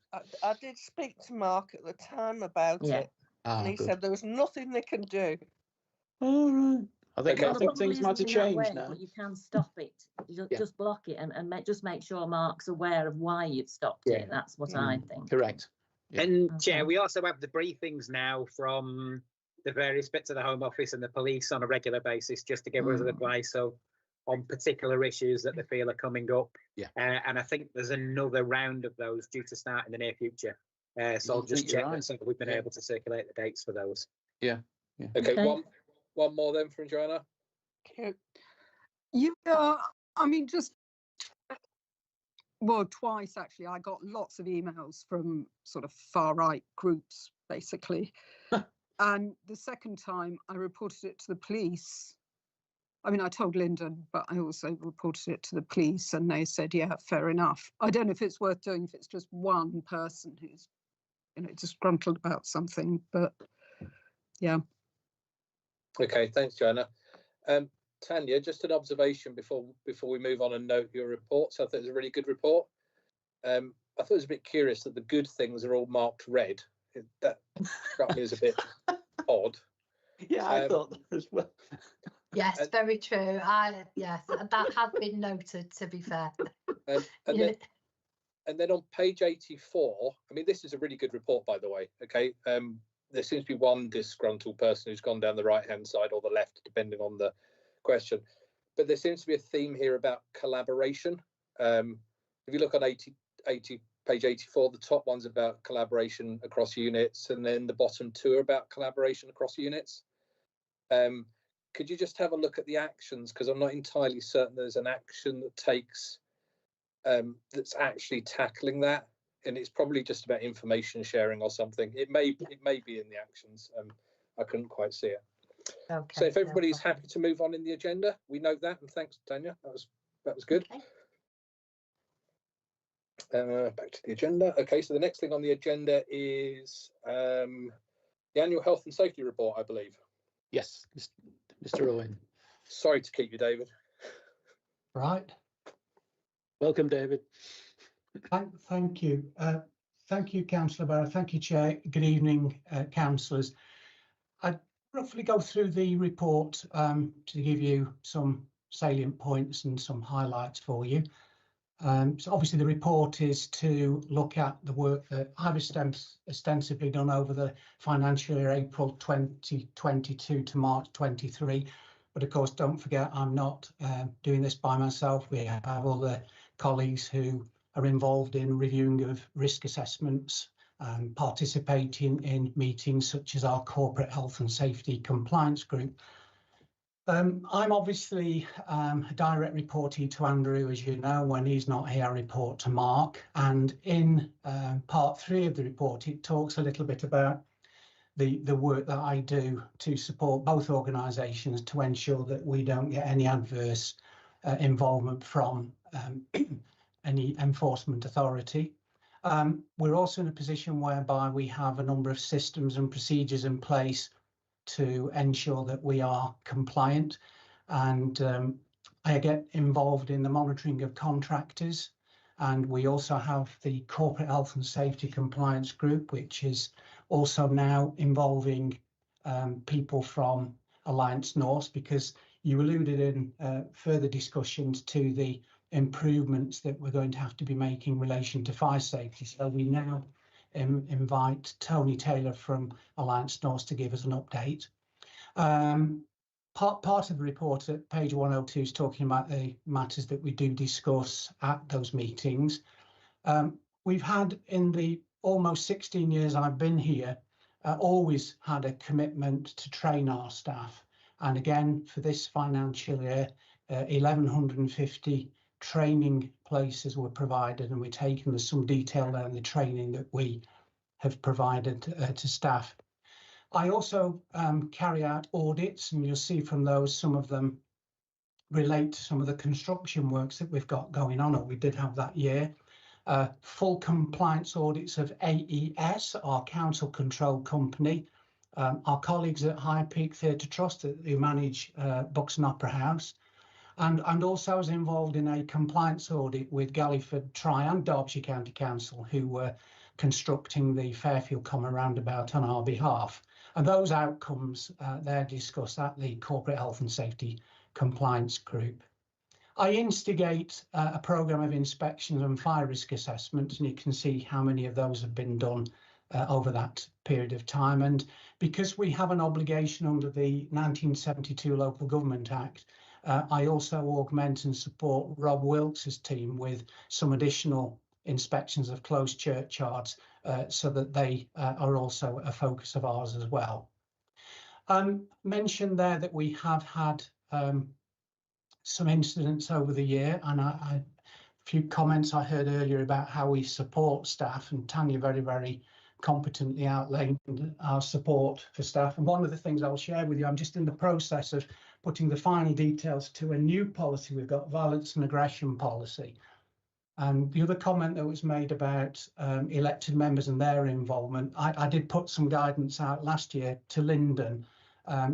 I did speak to Mark at the time about it, and he said there was nothing they can do. All right. I think things might have changed now. But you can stop it. Just block it and just make sure Mark's aware of why you've stopped it. That's what I think. Correct. Yeah. And Chair, we also have the briefings now from the various bits of the Home Office and the police on a regular basis, just to give us advice on particular issues that they feel are coming up. And I think there's another round of those due to start in the near future. So I'll just check that so that we've been able to circulate the dates for those. Yeah. Okay. One more then from Joanna. Yeah, I mean, twice actually. I got lots of emails from sort of far right groups, basically. And the second time I reported it to the police. I mean, I told Lyndon, but I also reported it to the police, and they said, yeah, fair enough. I don't know if it's worth doing if it's just one person who's, disgruntled about something, but yeah. Okay, thanks, Joanna. Tanya, just an observation before we move on and note your reports. I thought it was a really good report. I thought it was a bit curious that the good things are all marked red. That struck me as a bit odd. Yeah, I thought that as well. Yes, very true. Yes, that has been noted, to be fair. And then on page 84, I mean, this is a really good report, by the way. Okay. There seems to be one disgruntled person who's gone down the right-hand side or the left, depending on the question. But there seems to be a theme here about collaboration. If you look on page 84, the top one's about collaboration across units, and then the bottom two are about collaboration across units. Could you just have a look at the actions, because I'm not entirely certain there's an action that takes that's actually tackling that, and it's probably just about information sharing or something. It may be in the actions. I couldn't quite see it. Okay, so if everybody's happy to move on in the agenda, we note that, and thanks, Tanya. That was good. Okay. Back to the agenda. Okay, so the next thing on the agenda is the annual health and safety report, I believe. Yes, Mr. Owen. Sorry to keep you, David. Right. Welcome, David. Thank you. Thank you, Councillor Barrow. Thank you, Chair. Good evening, councillors. I'd roughly go through the report to give you some salient points and some highlights for you. So obviously the report is to look at the work that I've ostensibly done over the financial year April 2022 to March 23. But of course, don't forget, I'm not doing this by myself. We have other colleagues who are involved in reviewing of risk assessments and participating in meetings such as our corporate health and safety compliance group. I'm obviously a direct reportee to Andrew, as you know. When he's not here, I report to Mark. And in part 3 of the report, it talks a little bit about the work that I do to support both organisations to ensure that we don't get any adverse involvement from any enforcement authority. We're also in a position whereby we have a number of systems and procedures in place to ensure that we are compliant, and I get involved in the monitoring of contractors, and we also have the corporate health and safety compliance group, which is also now involving people from Alliance North, because you alluded in further discussions to the improvements that we're going to have to be making in relation to fire safety. So we now invite Tony Taylor from Alliance North to give us an update. Part of the report at page 102 is talking about the matters that we do discuss at those meetings. We've had, in the almost 16 years I've been here, always had a commitment to train our staff. And again, for this financial year, 1,150 training places were provided, and we're taking some detail there in the training that we have provided to staff. I also carry out audits, and you'll see from those some of them relate to some of the construction works that we've got going on, or we did have that year. Full compliance audits of AES, our council control company, our colleagues at High Peak Theatre Trust who manage Buxton Opera House. And also I was involved in a compliance audit with Galliford Try and Derbyshire County Council, who were constructing the Fairfield Common roundabout on our behalf. And those outcomes, they're discussed at the Corporate Health and Safety Compliance Group. I instigate a programme of inspections and fire risk assessments, and you can see how many of those have been done over that period of time. And because we have an obligation under the 1972 Local Government Act, I also augment and support Rob Wilkes' team with some additional inspections of closed churchyards so that they are also a focus of ours as well. Mentioned there that we have had some incidents over the year, and a few comments I heard earlier about how we support staff, and Tanya very competently outlined our support for staff. And one of the things I'll share with you, I'm just in the process of putting the final details to a new policy we've got, violence and aggression policy. And the other comment that was made about elected members and their involvement, I did put some guidance out last year to Lyndon.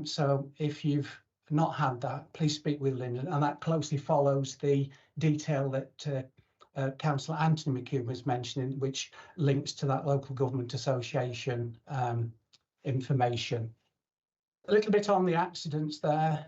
So if you've not had that, please speak with Lyndon, and that closely follows the detail that Councillor Anthony McCune was mentioning, which links to that local government association information. A little bit on the accidents there.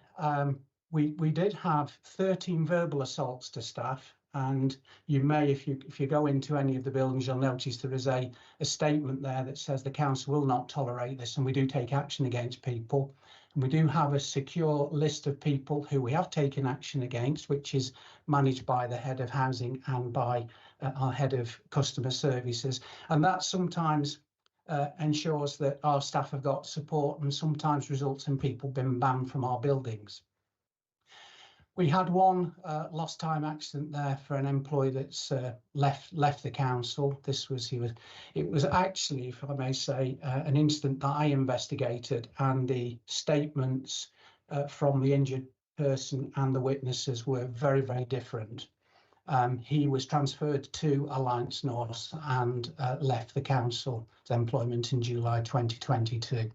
We did have 13 verbal assaults to staff, and you may, if you go into any of the buildings, you'll notice there is a statement there that says the council will not tolerate this, and we do take action against people. And we do have a secure list of people who we have taken action against, which is managed by the head of housing and by our head of customer services, and that sometimes ensures that our staff have got support and sometimes results in people being banned from our buildings. We had one lost time accident there for an employee that's left the council. It was actually, if I may say, an incident that I investigated, and the statements from the injured person and the witnesses were very, very different. He was transferred to Alliance North and left the council's employment in July 2022.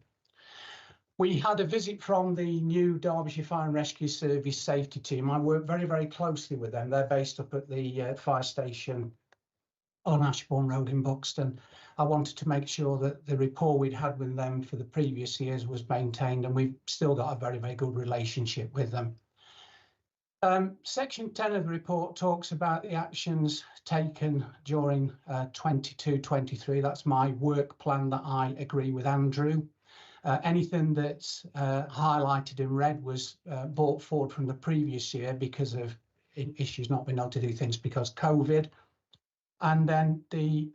We had a visit from the new Derbyshire Fire and Rescue Service safety team. I work very, very closely with them. They're based up at the fire station on Ashbourne Road in Buxton. I wanted to make sure that the rapport we'd had with them for the previous years was maintained, and we've still got a very, very good relationship with them. Section 10 of the report talks about the actions taken during 22-23. That's my work plan that I agree with Andrew. Anything that's highlighted in red was brought forward from the previous year because of issues not being able to do things because COVID. And then the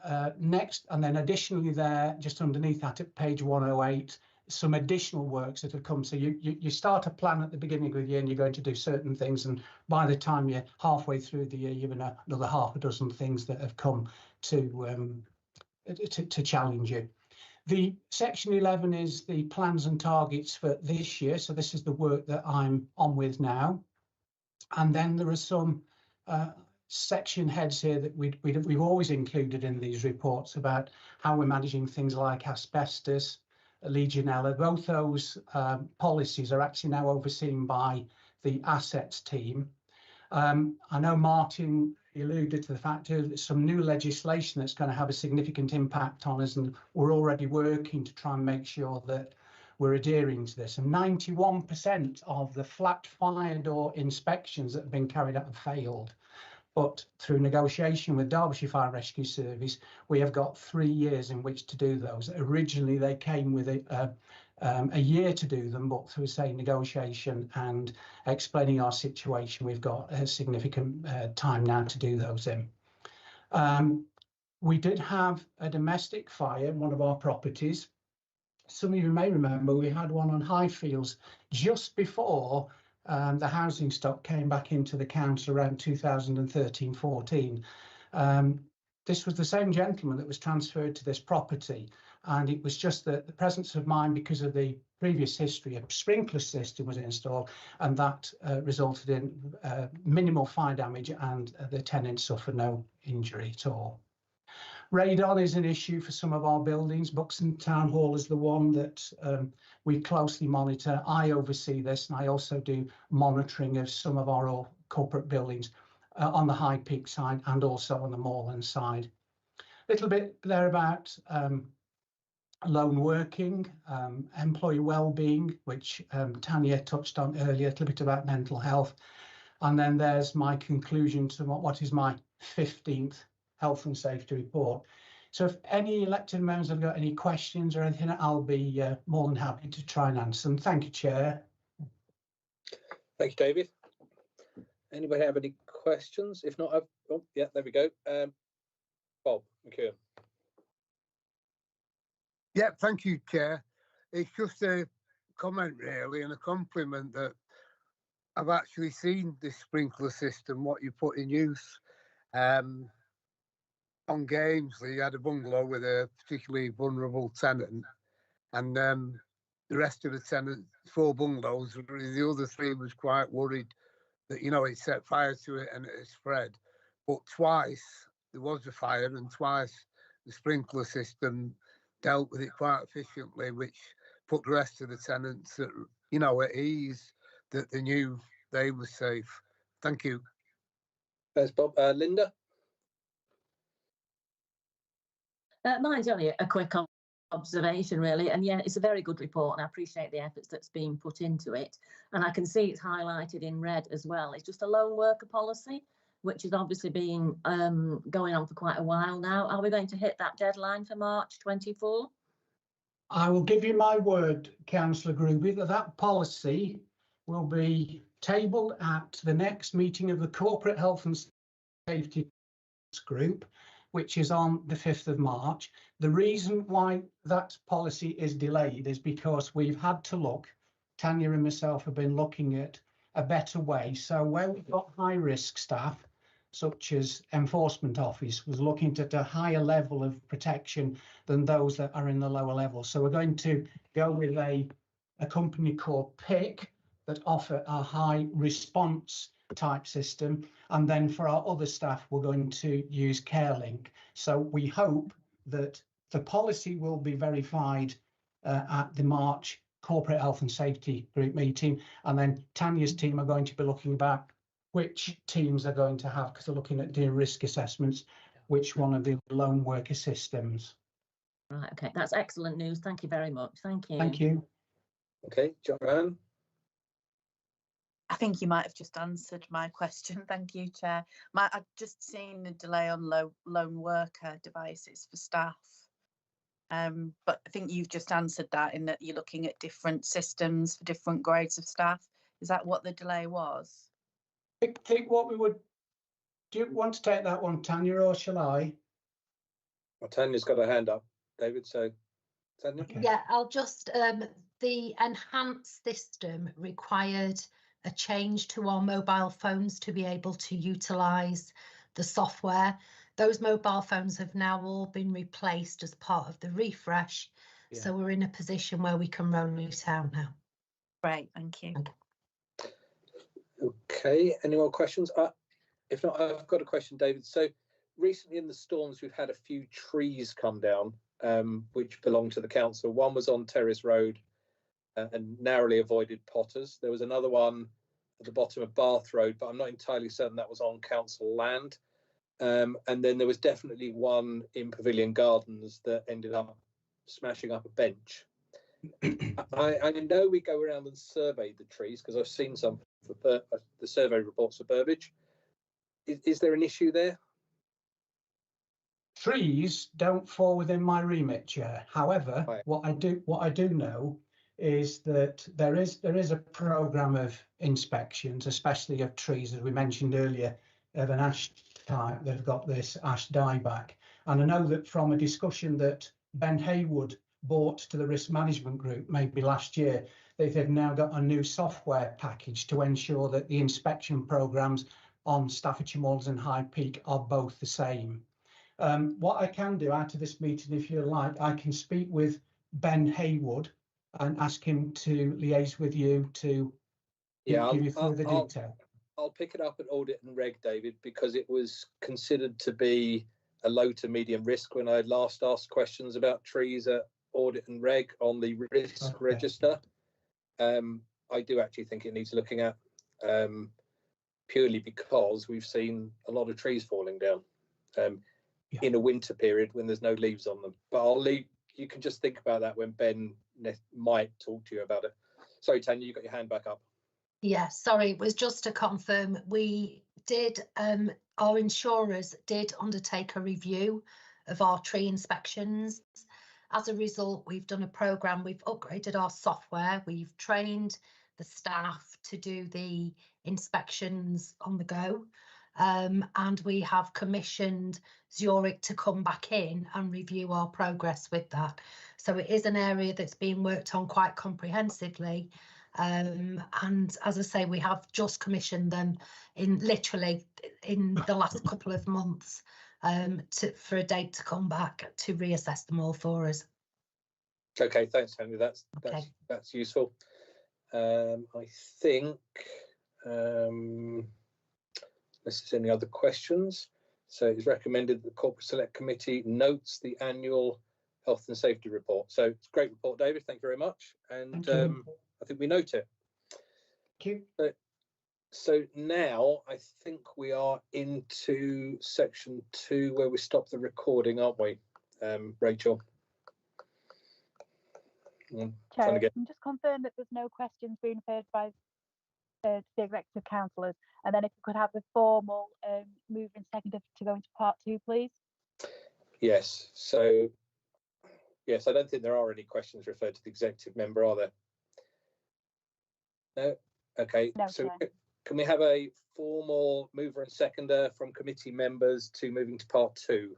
additionally there, just underneath that at page 108, some additional works that have come. So you start a plan at the beginning of the year and you're going to do certain things, and by the time you're halfway through the year, you've another half a dozen things that have come to challenge you. The section 11 is the plans and targets for this year. So this is the work that I'm on with now. And then there are some section heads here that we've always included in these reports about how we're managing things like asbestos, Legionella. Both those policies are actually now overseen by the assets team. I know Martin alluded to the fact that there's some new legislation that's going to have a significant impact on us, and we're already working to try and make sure that we're adhering to this. And 91% of the flat fire door inspections that have been carried out have failed. But through negotiation with Derbyshire Fire and Rescue Service, we have got 3 years in which to do those. Originally, they came with a year to do them, but through, say, negotiation and explaining our situation, we've got a significant time now to do those in. We did have a domestic fire in one of our properties. Some of you may remember we had one on Highfields just before the housing stock came back into the council around 2013-14. This was the same gentleman that was transferred to this property, and it was just that the presence of mind, because of the previous history, a sprinkler system was installed, and that resulted in minimal fire damage, and the tenants suffered no injury at all. Radon is an issue for some of our buildings. Buxton Town Hall is the one that we closely monitor. I oversee this, and I also do monitoring of some of our corporate buildings on the High Peak side and also on the Moorland side. A little bit there about lone working, employee well-being, which Tanya touched on earlier, a little bit about mental health. And then there's my conclusion to what is my 15th health and safety report. So if any elected members have got any questions or anything, I'll be more than happy to try and answer them. Thank you, Chair. Thank you, David. Anybody have any questions? If not, oh yeah, there we go. Bob McKeown. Yeah, thank you, Chair. It's just a comment really and a compliment that I've actually seen this sprinkler system, what you put in use. On Gamesley, you had a bungalow with a particularly vulnerable tenant, and the rest of the tenants, 4 bungalows, the other 3 was quite worried that, you know, it set fire to it and it spread. But twice there was a fire, and twice the sprinkler system dealt with it quite efficiently, which put the rest of the tenants at, you know, at ease, that they knew they were safe. Thank you. Thanks, Bob. Linda? Mine's only a quick observation, really. And yeah, it's a very good report, and I appreciate the efforts that's being put into it. And I can see it's highlighted in red as well. It's just a lone worker policy, which has obviously been going on for quite a while now. Are we going to hit that deadline for March 24? I will give you my word, Councillor Groovy, that policy will be tabled at the next meeting of the Corporate Health and Safety group, which is on the 5th of March. The reason why that policy is delayed is because we've had to look, Tanya and myself have been looking at a better way. So where we've got high risk staff, such as Enforcement Office, was looking at a higher level of protection than those that are in the lower level. So we're going to go with a company called PIC that offer a high response type system. And then for our other staff, we're going to use CareLink. So we hope that the policy will be verified at the March Corporate Health and Safety Group meeting. And then Tanya's team are going to be looking back which teams are going to have, because they're looking at doing risk assessments, which one of the lone worker systems. Right, okay, that's excellent news. Thank you very much. Thank you. Thank you. Okay, Joanne. I think you might have just answered my question. Thank you, Chair. I've just seen the delay on lone worker devices for staff. But I think you've just answered that in that you're looking at different systems for different grades of staff. Is that what the delay was? I think what we would, do you want to take that one, Tanya, or shall I? Well, Tanya's got her hand up, David, so Tanya. Okay. Yeah, I'll just, the enhanced system required a change to our mobile phones to be able to utilise the software. Those mobile phones have now all been replaced as part of the refresh. Yeah. So we're in a position where we can roll it out now. Great, thank you. Okay, any more questions? If not, I've got a question, David. So recently in the storms, we've had a few trees come down, which belong to the council. One was on Terrace Road and narrowly avoided Potters. There was another one at the bottom of Bath Road, but I'm not entirely certain that was on council land. And then there was definitely one in Pavilion Gardens that ended up smashing up a bench. I know we go around and survey the trees because I've seen some for the survey reports for Burbage. Is there an issue there? Trees don't fall within my remit, Chair. However, right. what I do know is that there is a programme of inspections, especially of trees, as we mentioned earlier, of an ash type that have got this ash dieback. And I know that from a discussion that Ben Haywood brought to the risk management group maybe last year, they've now got a new software package to ensure that the inspection programmes on Staffordshire Moors and High Peak are both the same. What I can do out of this meeting, if you like, I can speak with Ben Haywood and ask him to liaise with you to give you further detail. I'll pick it up at Audit and Reg, David, because it was considered to be a low to medium risk when I last asked questions about trees at Audit and Reg on the risk register. I do actually think it needs looking at, purely because we've seen a lot of trees falling down in a winter period when there's no leaves on them. But I'll leave, you can just think about that when Ben might talk to you about it. Sorry, Tanya, you got your hand back up. Yeah, sorry, it was just to confirm we did, our insurers did undertake a review of our tree inspections. As a result, we've done a programme, we've upgraded our software, we've trained the staff to do the inspections on the go, and we have commissioned Zurich to come back in and review our progress with that. So it is an area that's being worked on quite comprehensively. And as I say, we have just commissioned them in the last couple of months for a date to come back to reassess them all for us. Okay, thanks, Henry. That's useful. I think unless there's any other questions, so it's recommended that the Corporate Select Committee notes the annual health and safety report. So it's a great report, David. Thank you very much. And I think we note it. Thank you. So now I think we are into section 2 where we stop the recording, aren't we, Rachel? Chair, can just confirm that there's no questions being referred by the executive councillors, and then if you could have the formal move and second to go into part 2, please. Yes. So yes, I don't think there are any questions referred to the executive member, are there? No. Okay. No, so Can we have a formal mover and seconder from committee members to moving to part 2?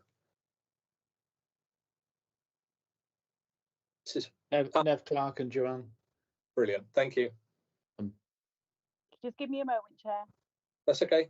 This is Nev Clark and Joanne. Brilliant, thank you. Just give me a moment, Chair. That's okay.